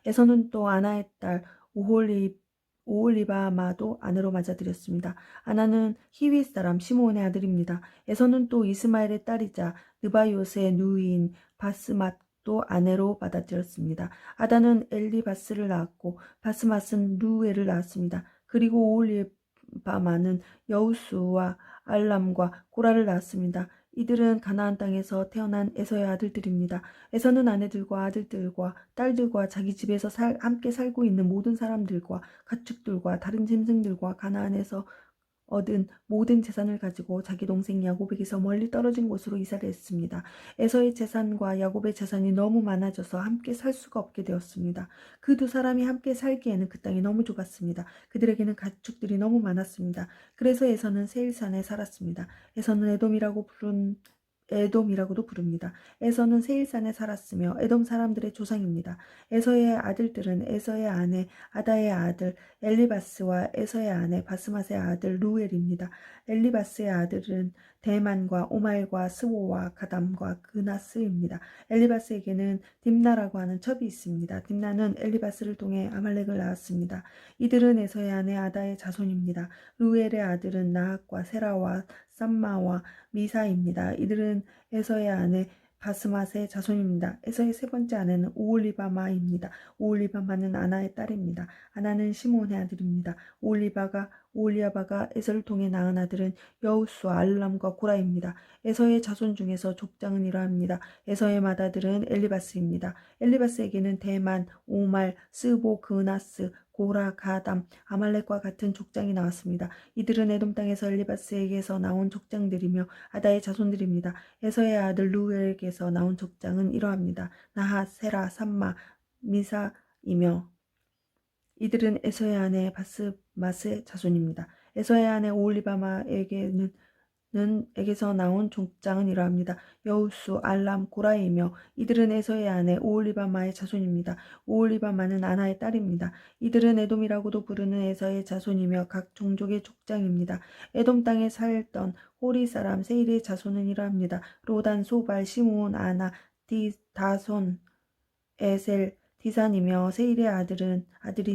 에서는 또 아나의 딸 오홀리바마도 아내로 맞아들였습니다. 아나는 히윗 사람 시므온의 아들입니다. 에서는 또 이스마엘의 딸이자 느바요스의 누이인 바스맛도 아내로 받아들였습니다. 아다는 엘리바스를 낳았고 바스맛은 루엘을 낳았습니다. 그리고 오홀리바마는 여우수와 알람과 고라를 낳았습니다. 이들은 가나안 땅에서 태어난 에서의 아들들입니다. 에서는 아내들과 아들들과 딸들과 자기 집에서 함께 살고 있는 모든 사람들과 가축들과 다른 짐승들과 가나안에서 얻은 모든 재산을 가지고 자기 동생 야곱에게서 멀리 떨어진 곳으로 이사를 했습니다. 에서의 재산과 야곱의 재산이 너무 많아져서 함께 살 수가 없게 되었습니다. 그 두 사람이 함께 살기에는 그 땅이 너무 좁았습니다. 그들에게는 가축들이 너무 많았습니다. 그래서 에서는 세일산에 살았습니다. 에서는 에돔이라고도 부릅니다. 에서는 세일산에 살았으며 에돔 사람들의 조상입니다. 에서의 아들들은 에서의 아내 아다의 아들 엘리바스와 에서의 아내 바스맛의 아들 루엘입니다. 엘리바스의 아들은 대만과 오말과 스보와 가담과 그나스입니다. 엘리바스에게는 딥나라고 하는 첩이 있습니다. 딥나는 엘리바스를 통해 아말렉을 낳았습니다. 이들은 에서의 아내 아다의 자손입니다. 루엘의 아들은 나학과 세라와 쌈마와 미사입니다. 이들은 에서의 아내 바스맛의 자손입니다. 에서의 세 번째 아내는 오홀리바마입니다. 오홀리바마는 아나의 딸입니다. 아나는 시므온의 아들입니다. 오홀리아바가 에서를 통해 낳은 아들은 여우수와 알람과 고라입니다. 에서의 자손 중에서 족장은 이러합니다. 에서의 맏아들은 엘리바스입니다. 엘리바스에게는 대만, 오말, 스보, 그나스, 고라, 가담, 아말렉과 같은 족장이 나왔습니다. 이들은 에돔 땅에서 엘리바스에게서 나온 족장들이며 아다의 자손들입니다. 에서의 아들 루엘에게서 나온 족장은 이러합니다. 나핫, 세라, 삼마, 미사이며 이들은 에서의 아내 바스맛의 자손입니다. 에서의 아내 에게서 나온 족장은 이러합니다. 여우수, 알람, 고라이며 이들은 에서의 아내 오홀리바마의 자손입니다. 오홀리바마는 아나의 딸입니다. 이들은 에돔이라고도 부르는 에서의 자손이며 각 종족의 족장입니다. 에돔 땅에 살던 호리 사람 세일의 자손은 이러합니다. 로단, 소발, 시므온, 아나, 다손, 에셀, 디산이며 세일의 아들인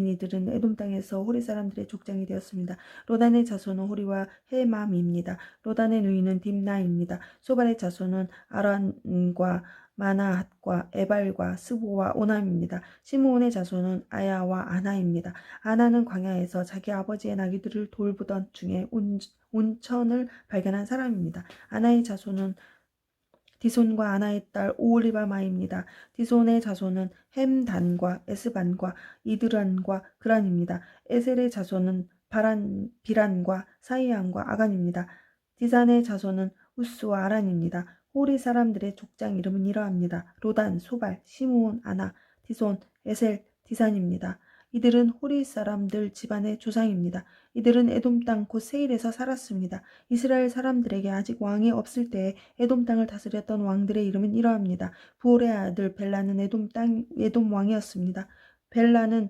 이들은 에돔 땅에서 호리 사람들의 족장이 되었습니다. 로단의 자손은 호리와 헤맘입니다. 로단의 누이는 딥나입니다. 소발의 자손은 아란과 마나핫과 에발과 스보와 오남입니다. 시므온의 자손은 아야와 아나입니다. 아나는 광야에서 자기 아버지의 나귀들을 돌보던 중에 온천을 발견한 사람입니다. 아나의 자손은 디손과 아나의 딸 오홀리바마입니다. 디손의 자손은 햄단과 에스반과 이드란과 그란입니다. 에셀의 자손은 비란과 사이안과 아간입니다. 디산의 자손은 우스와 아란입니다. 호리 사람들의 족장 이름은 이러합니다. 로단, 소발, 시므온, 아나, 디손, 에셀, 디산입니다. 이들은 호리 사람들 집안의 조상입니다. 이들은 에돔 땅 곧 세일에서 살았습니다. 이스라엘 사람들에게 아직 왕이 없을 때에 에돔 땅을 다스렸던 왕들의 이름은 이러합니다. 부올의 아들 벨라는 에돔 왕이었습니다. 벨라는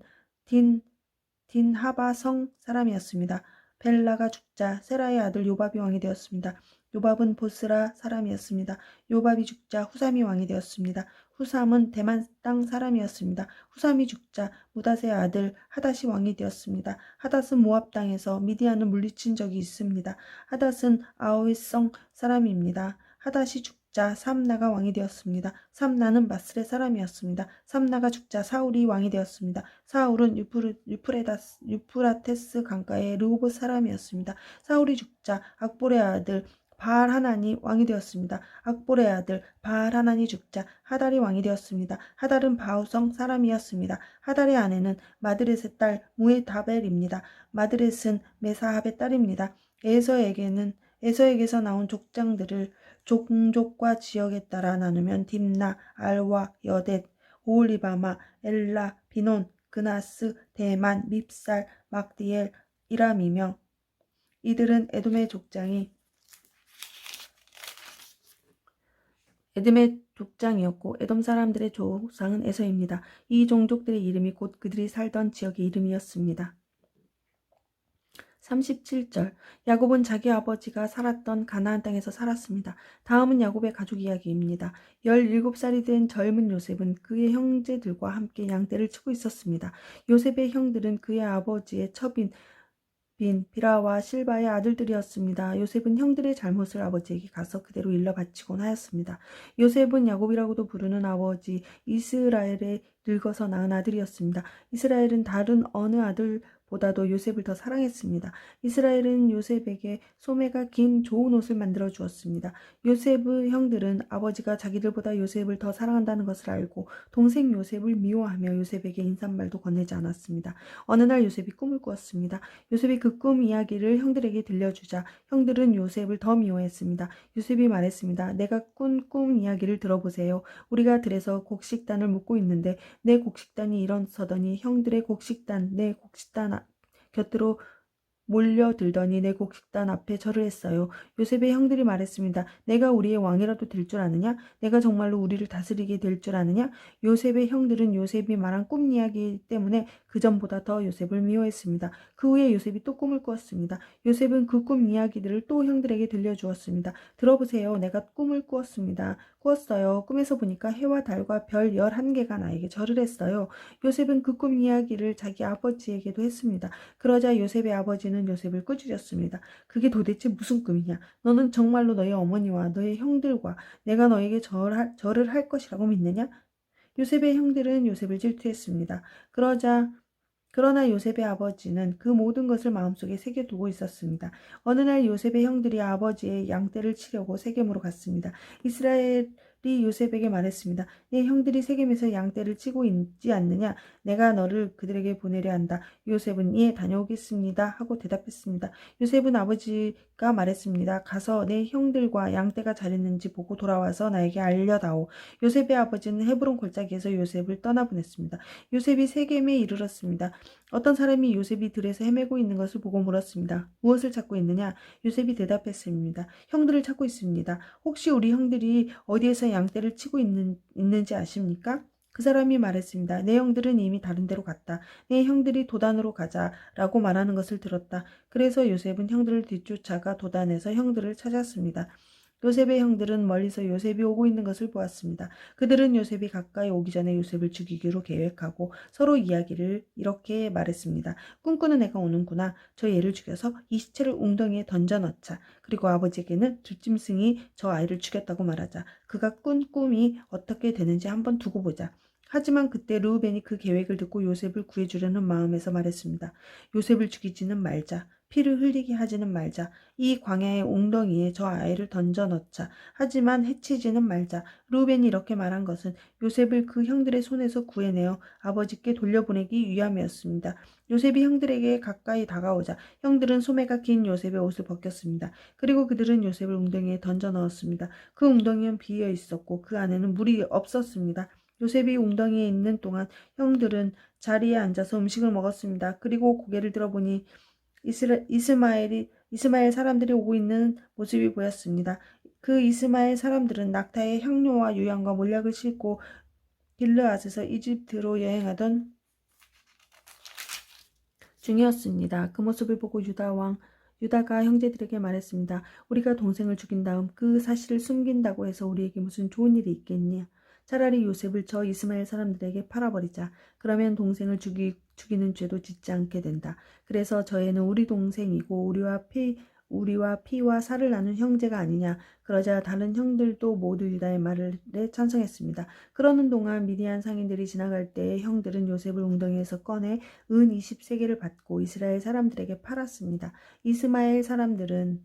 딘하바성 사람이었습니다. 벨라가 죽자 세라의 아들 요밥이 왕이 되었습니다. 요밥은 보스라 사람이었습니다. 요밥이 죽자 후삼이 왕이 되었습니다. 후삼은 대만 땅 사람이었습니다. 후삼이 죽자 무닷의 아들 하닷이 왕이 되었습니다. 하닷은 모압 땅에서 미디안을 물리친 적이 있습니다. 하닷은 아오이성 사람입니다. 하닷이 죽자 삼나가 왕이 되었습니다. 삼나는 마스의 사람이었습니다. 삼나가 죽자 사울이 왕이 되었습니다. 사울은 유프라테스 강가의 르호봇 사람이었습니다. 사울이 죽자 악볼의 아들 바알하나니 왕이 되었습니다. 악볼의 아들 바알하나니 죽자 하달이 왕이 되었습니다. 하달은 바우성 사람이었습니다. 하달의 아내는 마드렛의 딸 무에다벨입니다. 마드렛은 메사합의 딸입니다. 에서에게서 나온 족장들을 종족과 지역에 따라 나누면 딥나, 알와, 여댓, 오홀리바마, 엘라, 비논, 그나스, 대만, 밉살, 막디엘, 이람이며 이들은 에돔의 족장이었고 에돔 사람들의 조상은 에서입니다. 이 종족들의 이름이 곧 그들이 살던 지역의 이름이었습니다. 37절. 야곱은 자기 아버지가 살았던 가나안 땅에서 살았습니다. 다음은 야곱의 가족 이야기입니다. 17살이 된 젊은 요셉은 그의 형제들과 함께 양떼를 치고 있었습니다. 요셉의 형들은 그의 아버지의 처빈 비라와 실바의 아들들이었습니다. 요셉은 형들의 잘못을 아버지에게 가서 그대로 일러 바치곤 하였습니다. 요셉은 야곱이라고도 부르는 아버지 이스라엘의 늙어서 낳은 아들이었습니다. 이스라엘은 다른 어느 아들보다도 요셉을 더 사랑했습니다. 이스라엘은 요셉에게 소매가 긴 좋은 옷을 만들어 주었습니다. 요셉의 형들은 아버지가 자기들보다 요셉을 더 사랑한다는 것을 알고 동생 요셉을 미워하며 요셉에게 인사말도 건네지 않았습니다. 어느 날 요셉이 꿈을 꾸었습니다. 요셉이 그 꿈 이야기를 형들에게 들려주자 형들은 요셉을 더 미워했습니다. 요셉이 말했습니다. 내가 꾼 꿈 이야기를 들어보세요. 우리가 들에서 곡식단을 묻고 있는데 내 곡식단이 일어서더니 형들의 곡식단, 내 곡식단 곁으로 몰려들더니 내 곡식단 앞에 절을 했어요. 요셉의 형들이 말했습니다. 내가 우리의 왕이라도 될 줄 아느냐? 내가 정말로 우리를 다스리게 될 줄 아느냐? 요셉의 형들은 요셉이 말한 꿈 이야기 때문에 그전보다 더 요셉을 미워했습니다. 그 후에 요셉이 또 꿈을 꾸었습니다. 요셉은 그 꿈 이야기들을 또 형들에게 들려주었습니다. 들어보세요. 내가 꿈을 꾸었어요. 꿈에서 보니까 해와 달과 별 11개가 나에게 절을 했어요. 요셉은 그 꿈 이야기를 자기 아버지에게도 했습니다. 그러자 요셉의 아버지는 요셉을 꾸짖었습니다. 그게 도대체 무슨 꿈이냐? 너는 정말로 너의 어머니와 너의 형들과 내가 너에게 절을 할 것이라고 믿느냐? 요셉의 형들은 요셉을 질투했습니다. 그러나 요셉의 아버지는 그 모든 것을 마음속에 새겨두고 있었습니다. 어느 날 요셉의 형들이 아버지의 양떼를 치려고 세겜으로 갔습니다. 이스라엘이 요셉에게 말했습니다. 네 형들이 세겜에서 양떼를 치고 있지 않느냐? 내가 너를 그들에게 보내려 한다. 요셉은 예 다녀오겠습니다 하고 대답했습니다. 요셉은 아버지가 말했습니다. 가서 내 형들과 양떼가 잘했는지 보고 돌아와서 나에게 알려다오. 요셉의 아버지는 헤브론 골짜기에서 요셉을 떠나보냈습니다. 요셉이 세겜에 이르렀습니다. 어떤 사람이 요셉이 들에서 헤매고 있는 것을 보고 물었습니다. 무엇을 찾고 있느냐? 요셉이 대답했습니다. 형들을 찾고 있습니다. 혹시 우리 형들이 어디에서 양떼를 치고 있는지 아십니까? 그 사람이 말했습니다. 내 형들은 이미 다른 데로 갔다. 내 형들이 도단으로 가자라고 말하는 것을 들었다. 그래서 요셉은 형들을 뒤쫓아가 도단에서 형들을 찾았습니다. 요셉의 형들은 멀리서 요셉이 오고 있는 것을 보았습니다. 그들은 요셉이 가까이 오기 전에 요셉을 죽이기로 계획하고 서로 이야기를 이렇게 말했습니다. 꿈꾸는 애가 오는구나. 저 애를 죽여서 이 시체를 웅덩이에 던져 넣자. 그리고 아버지에게는 들짐승이 저 아이를 죽였다고 말하자. 그가 꾼 꿈이 어떻게 되는지 한번 두고 보자. 하지만 그때 르우벤이 그 계획을 듣고 요셉을 구해주려는 마음에서 말했습니다. 요셉을 죽이지는 말자. 피를 흘리게 하지는 말자. 이 광야의 웅덩이에 저 아이를 던져 넣자. 하지만 해치지는 말자. 르우벤이 이렇게 말한 것은 요셉을 그 형들의 손에서 구해내어 아버지께 돌려보내기 위함이었습니다. 요셉이 형들에게 가까이 다가오자 형들은 소매가 긴 요셉의 옷을 벗겼습니다. 그리고 그들은 요셉을 웅덩이에 던져 넣었습니다. 그 웅덩이는 비어 있었고 그 안에는 물이 없었습니다. 요셉이 웅덩이에 있는 동안 형들은 자리에 앉아서 음식을 먹었습니다. 그리고 고개를 들어보니 이스마엘 사람들이 오고 있는 모습이 보였습니다. 그 이스마엘 사람들은 낙타에 향료와 유향과 몰약을 싣고 길르앗에서 이집트로 여행하던 중이었습니다. 그 모습을 보고 유다가 형제들에게 말했습니다. 우리가 동생을 죽인 다음 그 사실을 숨긴다고 해서 우리에게 무슨 좋은 일이 있겠냐? 차라리 요셉을 저 이스마엘 사람들에게 팔아버리자. 그러면 동생을 죽이는 죄도 짓지 않게 된다. 그래서 저 애는 우리 동생이고 우리와 피와 살을 나눈 형제가 아니냐. 그러자 다른 형들도 모두 유다의 말에 찬성했습니다. 그러는 동안 미디안 상인들이 지나갈 때 형들은 요셉을 웅덩이에서 꺼내 은 20세겔을 받고 이스라엘 사람들에게 팔았습니다. 이스마엘 사람들은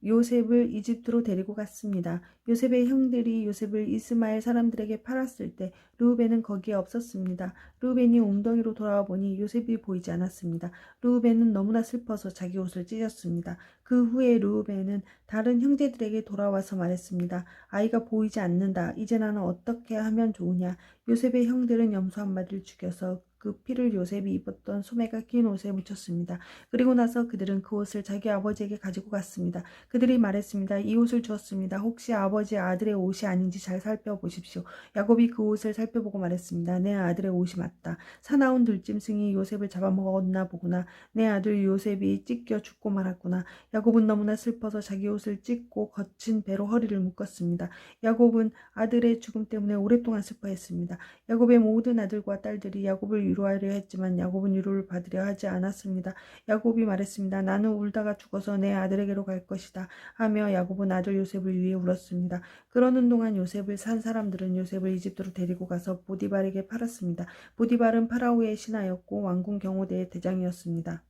요셉을 이집트로 데리고 갔습니다. 요셉의 형들이 요셉을 이스마엘 사람들에게 팔았을 때 르우벤은 거기에 없었습니다. 르우벤이 웅덩이로 돌아와 보니 요셉이 보이지 않았습니다. 르우벤은 너무나 슬퍼서 자기 옷을 찢었습니다. 그 후에 르우벤은 다른 형제들에게 돌아와서 말했습니다. 아이가 보이지 않는다. 이제 나는 어떻게 하면 좋으냐. 요셉의 형들은 염소 한 마리를 죽여서 그 피를 요셉이 입었던 소매가 낀 옷에 묻혔습니다. 그리고 나서 그들은 그 옷을 자기 아버지에게 가지고 갔습니다. 그들이 말했습니다. 이 옷을 주었습니다. 혹시 아버지 아들의 옷이 아닌지 잘 살펴보십시오. 야곱이 그 옷을 살펴보고 말했습니다. 내 아들의 옷이 맞다. 사나운 들짐승이 요셉을 잡아먹었나 보구나. 내 아들 요셉이 찢겨 죽고 말았구나. 야곱은 너무나 슬퍼서 자기 옷을 찢고 거친 배로 허리를 묶었습니다. 야곱은 아들의 죽음 때문에 오랫동안 슬퍼했습니다. 야곱의 모든 아들과 딸들이 야곱을 위로하려 했지만 야곱은 위로를 받으려 하지 않았습니다. 야곱이 말했습니다. 나는 울다가 죽어서 내 아들에게로 갈 것이다 하며 야곱은 아들 요셉을 위해 울었습니다. 그러는 동안 요셉을 산 사람들은 요셉을 이집트로 데리고 가서 보디발에게 팔았습니다. 보디발은 파라오의 신하였고 왕궁 경호대의 대장이었습니다.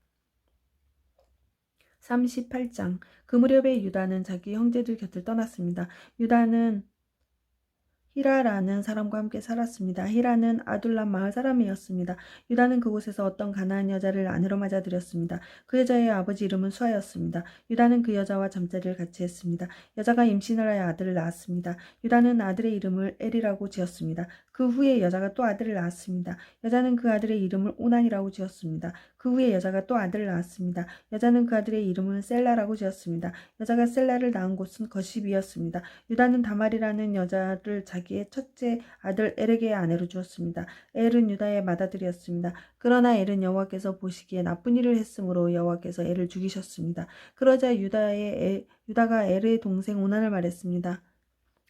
38장. 그 무렵에 유다는 자기 형제들 곁을 떠났습니다. 유다는 히라라는 사람과 함께 살았습니다. 히라는 아둘람 마을 사람이었습니다. 유다는 그곳에서 어떤 가나안 여자를 아내로 맞아들였습니다. 그 여자의 아버지 이름은 수아였습니다. 유다는 그 여자와 잠자리를 같이 했습니다. 여자가 임신을 하여 아들을 낳았습니다. 유다는 아들의 이름을 엘이라고 지었습니다. 그 후에 여자가 또 아들을 낳았습니다. 여자는 그 아들의 이름을 오난이라고 지었습니다. 그 후에 여자가 또 아들을 낳았습니다. 여자는 그 아들의 이름을 셀라라고 지었습니다. 여자가 셀라를 낳은 곳은 거십이었습니다. 유다는 다말이라는 여자를 자기의 첫째 아들 엘에게 아내로 주었습니다. 엘은 유다의 맏아들이었습니다. 그러나 엘은 여호와께서 보시기에 나쁜 일을 했으므로 여호와께서 엘을 죽이셨습니다. 그러자 유다가 엘의 동생 오난을 말했습니다.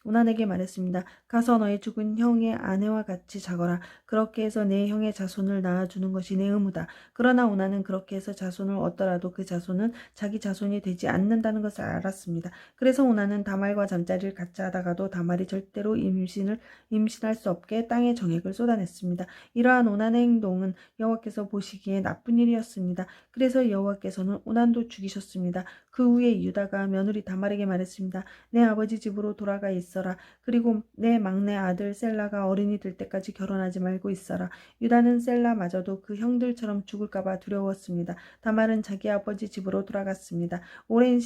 오난에게 말했습니다. 가서 너의 죽은 형의 아내와 같이 자거라. 그렇게 해서 내 형의 자손을 낳아주는 것이 내 의무다. 그러나 오난은 그렇게 해서 자손을 얻더라도 그 자손은 자기 자손이 되지 않는다는 것을 알았습니다. 그래서 오난은 다말과 잠자리를 같이 하다가도 다말이 절대로 임신할 수 없게 땅에 정액을 쏟아냈습니다. 이러한 오난의 행동은 여호와께서 보시기에 나쁜 일이었습니다. 그래서 여호와께서는 오난도 죽이셨습니다. 그 후에 유다가 며느리 다말에게 말했습니다. 내 아버지 집으로 돌아가 있어라. 그리고 내 막내 아들 셀라가 어른이 될 때까지 결혼하지 말고 있어라. 유다는 셀라마저도 그 형들처럼 죽을까봐 두려웠습니다. 다말은 자기 아버지 집으로 돌아갔습니다. 오랜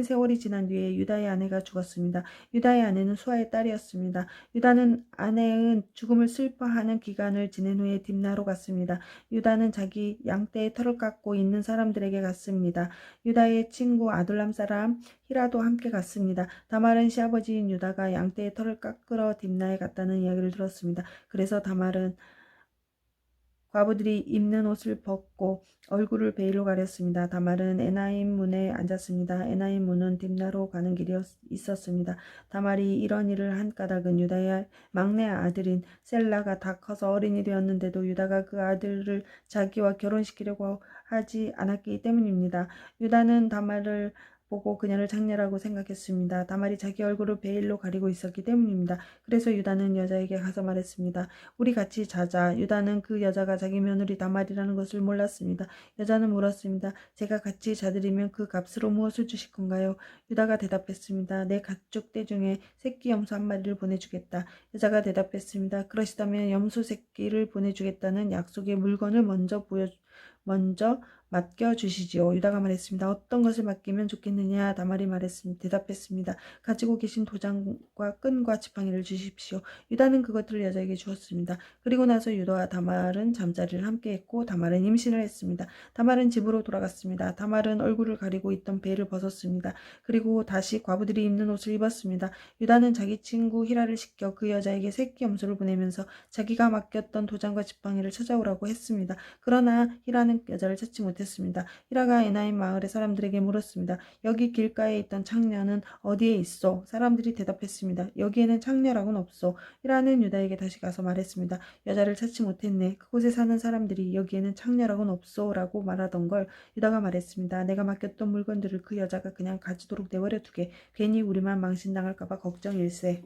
세월이 지난 뒤에 유다의 아내가 죽었습니다. 유다의 아내는 수아의 딸이었습니다. 유다는 아내의 죽음을 슬퍼하는 기간을 지낸 후에 딥나로 갔습니다. 유다는 자기 양떼의 털을 깎고 있는 사람들에게 갔습니다. 유다의 친구 아둘람 사람 히라도 함께 갔습니다. 다말은 시아버지인 유다가 양떼의 털을 깎으러 딥나에 갔다는 이야기를 들었습니다. 그래서 다말은 과부들이 입는 옷을 벗고 얼굴을 베일로 가렸습니다. 다말은 에나임 문에 앉았습니다. 에나임 문은 딥나로 가는 길이 있었습니다. 다말이 이런 일을 한 까닭은 유다의 막내 아들인 셀라가 다 커서 어린이 되었는데도 유다가 그 아들을 자기와 결혼시키려고 하지 않았기 때문입니다. 유다는 다말을 보고 그녀를 장녀라고 생각했습니다. 다말이 자기 얼굴을 베일로 가리고 있었기 때문입니다. 그래서 유다는 여자에게 가서 말했습니다. 우리 같이 자자. 유다는 그 여자가 자기 며느리 다말이라는 것을 몰랐습니다. 여자는 물었습니다. 제가 같이 자드리면 그 값으로 무엇을 주실 건가요? 유다가 대답했습니다. 내 가축 떼 중에 새끼 염소 한 마리를 보내주겠다. 여자가 대답했습니다. 그러시다면 염소 새끼를 보내주겠다는 약속의 물건을 먼저 맡겨주시지요. 유다가 말했습니다. 어떤 것을 맡기면 좋겠느냐? 다말이 대답했습니다. 가지고 계신 도장과 끈과 지팡이를 주십시오. 유다는 그것들을 여자에게 주었습니다. 그리고 나서 유다와 다말은 잠자리를 함께 했고 다말은 임신을 했습니다. 다말은 집으로 돌아갔습니다. 다말은 얼굴을 가리고 있던 베일을 벗었습니다. 그리고 다시 과부들이 입는 옷을 입었습니다. 유다는 자기 친구 히라를 시켜 그 여자에게 새끼 염소를 보내면서 자기가 맡겼던 도장과 지팡이를 찾아오라고 했습니다. 그러나 히라는 여자를 찾지 못했습니다. 히라가 에나임 마을의 사람들에게 물었습니다. 여기 길가에 있던 창녀는 어디에 있어? 사람들이 대답했습니다. 여기에는 창녀라고는 없어. 히라는 유다에게 다시 가서 말했습니다. 여자를 찾지 못했네. 그곳에 사는 사람들이 여기에는 창녀라고는 없어 라고 말하던 걸 유다가 말했습니다. 내가 맡겼던 물건들을 그 여자가 그냥 가지도록 내버려 두게. 괜히 우리만 망신당할까봐 걱정일세.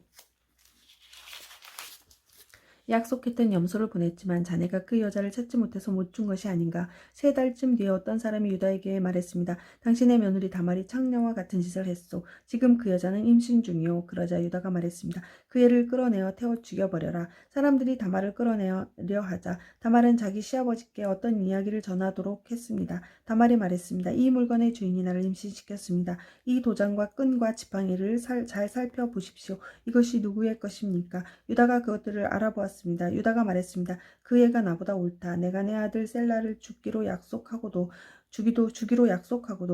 약속했던 염소를 보냈지만 자네가 그 여자를 찾지 못해서 못 준 것이 아닌가. 3달쯤 뒤에 어떤 사람이 유다에게 말했습니다. 당신의 며느리 다말이 창녀와 같은 짓을 했소. 지금 그 여자는 임신 중이오. 그러자 유다가 말했습니다. 그 애를 끌어내어 태워 죽여버려라. 사람들이 다말을 끌어내려 하자 다말은 자기 시아버지께 어떤 이야기를 전하도록 했습니다. 다말이 말했습니다. 이 물건의 주인이 나를 임신시켰습니다. 이 도장과 끈과 지팡이를 잘 살펴보십시오. 이것이 누구의 것입니까? 유다가 그것들을 알아보았습니다. 되었습니다. 유다가 말했습니다. 그 애가 나보다 옳다. 내가 내 아들 셀라를 주기로 약속하고도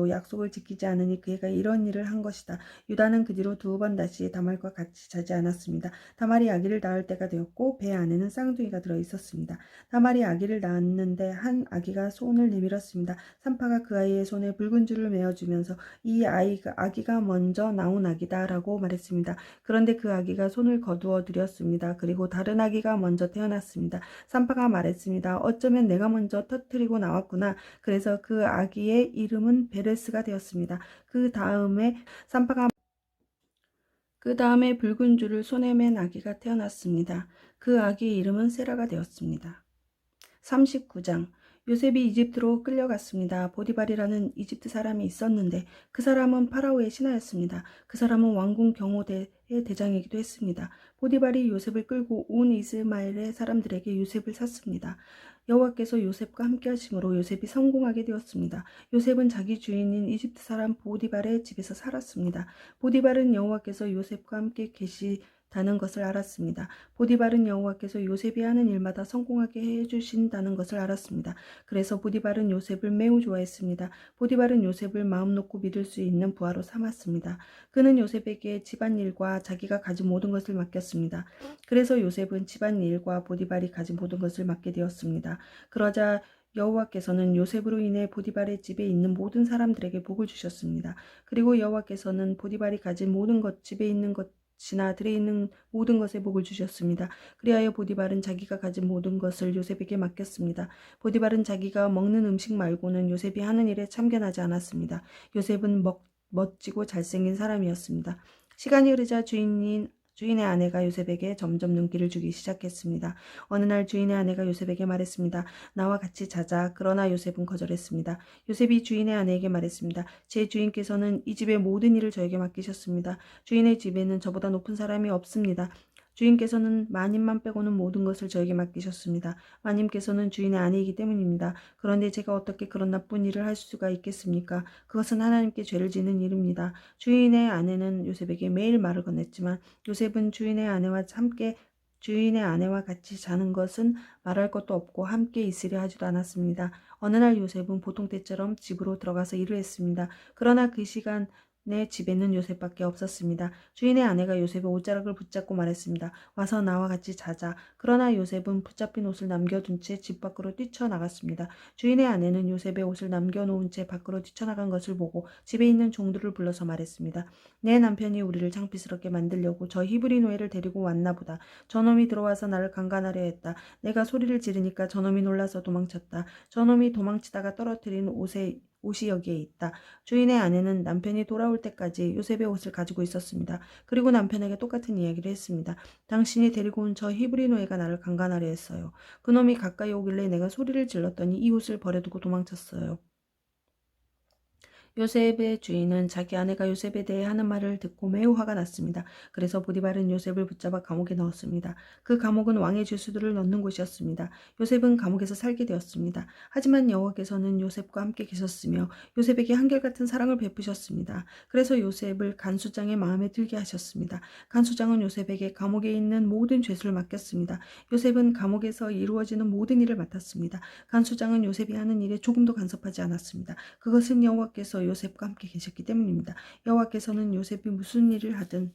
약속을 지키지 않으니 그 애가 이런 일을 한 것이다. 유다는 그 뒤로 2번 다시 다말과 같이 자지 않았습니다. 다말이 아기를 낳을 때가 되었고 배 안에는 쌍둥이가 들어 있었습니다. 다말이 아기를 낳았는데 한 아기가 손을 내밀었습니다. 산파가 그 아이의 손에 붉은 줄을 메어주면서 이 아기가 먼저 나온 아기다 라고 말했습니다. 그런데 그 아기가 손을 거두어 들였습니다. 그리고 다른 아기가 먼저 태어났습니다. 산파가 말했습니다. 어쩌면 내가 먼저 터뜨리고 나왔구나. 그래서 그 아기의 이름은 베레스가 되었습니다. 그 다음에 붉은 줄을 손에 맨 아기가 태어났습니다. 그 아기의 이름은 세라가 되었습니다. 39장. 요셉이 이집트로 끌려갔습니다. 보디발이라는 이집트 사람이 있었는데 그 사람은 파라오의 신하였습니다. 그 사람은 왕궁 경호대의 대장이기도 했습니다. 보디발이 요셉을 끌고 온 이스마엘의 사람들에게 요셉을 샀습니다. 여호와께서 요셉과 함께 하심으로 요셉이 성공하게 되었습니다. 요셉은 자기 주인인 이집트 사람 보디발의 집에서 살았습니다. 보디발은 여호와께서 요셉과 함께 계시다는 것을 알았습니다. 보디발은 여호와께서 요셉이 하는 일마다 성공하게 해주신다는 것을 알았습니다. 그래서 보디발은 요셉을 매우 좋아했습니다. 보디발은 요셉을 마음 놓고 믿을 수 있는 부하로 삼았습니다. 그는 요셉에게 집안일과 자기가 가진 모든 것을 맡겼습니다. 그래서 요셉은 집안일과 보디발이 가진 모든 것을 맡게 되었습니다. 그러자 여호와께서는 요셉으로 인해 보디발의 집에 있는 모든 사람들에게 복을 주셨습니다. 그리고 여호와께서는 보디발이 가진 모든 것, 집에 있는 것이나 들에 있는 모든 것에 복을 주셨습니다. 그리하여 보디발은 자기가 가진 모든 것을 요셉에게 맡겼습니다. 보디발은 자기가 먹는 음식 말고는 요셉이 하는 일에 참견하지 않았습니다. 요셉은 멋지고 잘생긴 사람이었습니다. 시간이 흐르자 주인의 아내가 요셉에게 점점 눈길을 주기 시작했습니다. 어느 날 주인의 아내가 요셉에게 말했습니다. 나와 같이 자자. 그러나 요셉은 거절했습니다. 요셉이 주인의 아내에게 말했습니다. 제 주인께서는 이 집의 모든 일을 저에게 맡기셨습니다. 주인의 집에는 저보다 높은 사람이 없습니다. 주인께서는 마님만 빼고는 모든 것을 저에게 맡기셨습니다. 마님께서는 주인의 아내이기 때문입니다. 그런데 제가 어떻게 그런 나쁜 일을 할 수가 있겠습니까? 그것은 하나님께 죄를 지는 일입니다. 주인의 아내는 요셉에게 매일 말을 건넸지만 요셉은 주인의 아내와 같이 자는 것은 말할 것도 없고 함께 있으려 하지도 않았습니다. 어느 날 요셉은 보통 때처럼 집으로 들어가서 일을 했습니다. 그러나 그 시간에 집에는 요셉밖에 없었습니다. 주인의 아내가 요셉의 옷자락을 붙잡고 말했습니다. 와서 나와 같이 자자. 그러나 요셉은 붙잡힌 옷을 남겨둔 채 집 밖으로 뛰쳐나갔습니다. 주인의 아내는 요셉의 옷을 남겨놓은 채 밖으로 뛰쳐나간 것을 보고 집에 있는 종들을 불러서 말했습니다. 내 남편이 우리를 창피스럽게 만들려고 저 히브리 노예를 데리고 왔나 보다. 저놈이 들어와서 나를 강간하려 했다. 내가 소리를 지르니까 저놈이 놀라서 도망쳤다. 저놈이 도망치다가 떨어뜨린 옷이 여기에 있다. 주인의 아내는 남편이 돌아올 때까지 요셉의 옷을 가지고 있었습니다. 그리고 남편에게 똑같은 이야기를 했습니다. 당신이 데리고 온 저 히브리 노예가 나를 강간하려 했어요. 그놈이 가까이 오길래 내가 소리를 질렀더니 이 옷을 버려두고 도망쳤어요. 요셉의 주인은 자기 아내가 요셉에 대해 하는 말을 듣고 매우 화가 났습니다. 그래서 보디발은 요셉을 붙잡아 감옥에 넣었습니다. 그 감옥은 왕의 죄수들을 넣는 곳이었습니다. 요셉은 감옥에서 살게 되었습니다. 하지만 여호와께서는 요셉과 함께 계셨으며 요셉에게 한결같은 사랑을 베푸셨습니다. 그래서 요셉을 간수장의 마음에 들게 하셨습니다. 간수장은 요셉에게 감옥에 있는 모든 죄수를 맡겼습니다. 요셉은 감옥에서 이루어지는 모든 일을 맡았습니다. 간수장은 요셉이 하는 일에 조금도 간섭하지 않았습니다. 그것은 여호와께서 요셉과 함께 계셨기 때문입니다. 여호와께서는 요셉이 무슨 일을 하든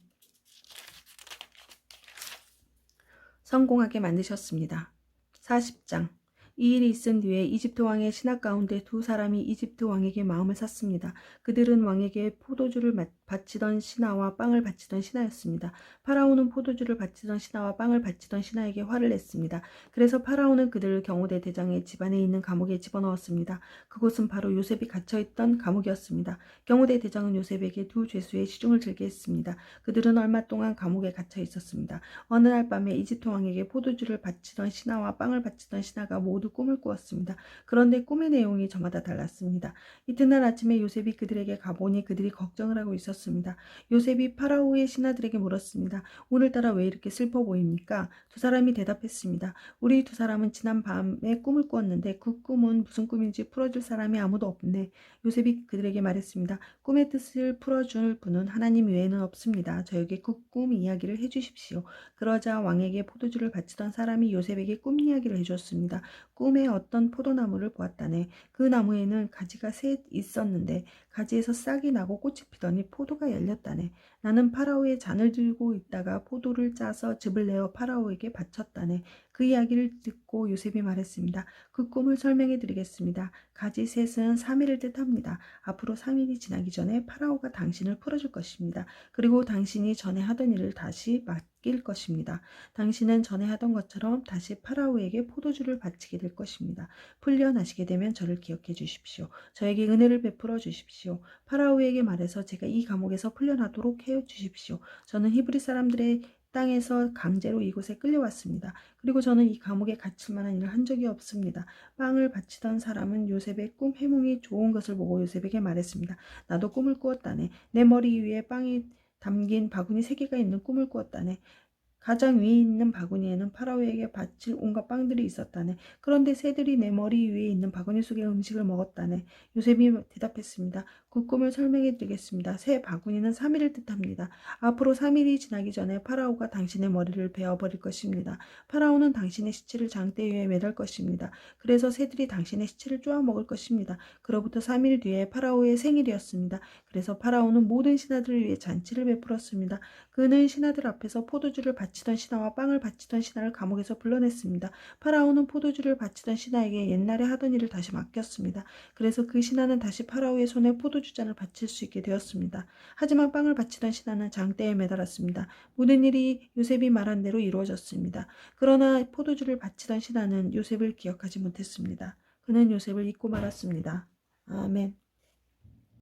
성공하게 만드셨습니다. 40장. 이 일이 있은 뒤에 이집트 왕의 신하 가운데 2사람이 이집트 왕에게 마음을 샀습니다. 그들은 왕에게 포도주를 바치던 신하와 빵을 바치던 신하였습니다. 파라오는 포도주를 바치던 신하와 빵을 바치던 신하에게 화를 냈습니다. 그래서 파라오는 그들을 경호대 대장의 집안에 있는 감옥에 집어넣었습니다. 그곳은 바로 요셉이 갇혀있던 감옥이었습니다. 경호대 대장은 요셉에게 2죄수의 시중을 들게 했습니다. 그들은 얼마 동안 감옥에 갇혀 있었습니다. 어느 날 밤에 이집트 왕에게 포도주를 바치던 신하와 빵을 바치던 신하가 모두 모두 꿈을 꾸었습니다. 그런데 꿈의 내용이 저마다 달랐습니다. 이튿날 아침에 요셉이 그들에게 가보니 그들이 걱정을 하고 있었습니다. 요셉이 파라오의 신하들에게 물었습니다. 오늘따라 왜 이렇게 슬퍼 보입니까? 두 사람이 대답했습니다. 우리 두 사람은 지난 밤에 꿈을 꾸었는데 그 꿈은 무슨 꿈인지 풀어줄 사람이 아무도 없네. 요셉이 그들에게 말했습니다. 꿈의 뜻을 풀어줄 분은 하나님 외에는 없습니다. 저에게 그 꿈 이야기를 해주십시오. 그러자 왕에게 포도주를 바치던 사람이 요셉에게 꿈 이야기를 해줬습니다. 꿈에 어떤 포도나무를 보았다네. 그 나무에는 가지가 셋 있었는데 가지에서 싹이 나고 꽃이 피더니 포도가 열렸다네. 나는 파라오의 잔을 들고 있다가 포도를 짜서 즙을 내어 파라오에게 바쳤다네. 그 이야기를 듣고 요셉이 말했습니다. 그 꿈을 설명해 드리겠습니다. 가지 셋은 3일을 뜻합니다. 앞으로 3일이 지나기 전에 파라오가 당신을 풀어줄 것입니다. 그리고 당신이 전에 하던 일을 다시 맡길 것입니다. 당신은 전에 하던 것처럼 다시 파라오에게 포도주를 바치게 될 것입니다. 풀려나시게 되면 저를 기억해 주십시오. 저에게 은혜를 베풀어 주십시오. 파라오에게 말해서 제가 이 감옥에서 풀려나도록 해 주십시오. 저는 히브리 사람들의 땅에서 강제로 이곳에 끌려왔습니다. 그리고 저는 이 감옥에 갇힐 만한 일을 한 적이 없습니다. 빵을 바치던 사람은 요셉의 꿈 해몽이 좋은 것을 보고 요셉에게 말했습니다. 나도 꿈을 꾸었다네. 내 머리 위에 빵이 담긴 바구니 3개가 있는 꿈을 꾸었다네. 가장 위에 있는 바구니에는 파라오에게 바칠 온갖 빵들이 있었다네. 그런데 새들이 내 머리 위에 있는 바구니 속의 음식을 먹었다네. 요셉이 대답했습니다. 그 꿈을 설명해 드리겠습니다. 새 바구니는 3일을 뜻합니다. 앞으로 3일이 지나기 전에 파라오가 당신의 머리를 베어버릴 것입니다. 파라오는 당신의 시체를 장대 위에 매달 것입니다. 그래서 새들이 당신의 시체를 쪼아먹을 것입니다. 그로부터 3일 뒤에 파라오의 생일이었습니다. 그래서 파라오는 모든 신하들을 위해 잔치를 베풀었습니다. 그는 신하들 앞에서 포도주를 바치던 신하와 빵을 바치던 신하를 감옥에서 불러냈습니다. 파라오는 포도주를 바치던 신하에게 옛날에 하던 일을 다시 맡겼습니다. 그래서 그 신하는 다시 파라오의 손에 포도주잔을 바칠 수 있게 되었습니다. 하지만 빵을 바치던 신하는 장대에 매달았습니다. 모든 일이 요셉이 말한 대로 이루어졌습니다. 그러나 포도주를 바치던 신하는 요셉을 기억하지 못했습니다. 그는 요셉을 잊고 말았습니다. 아멘.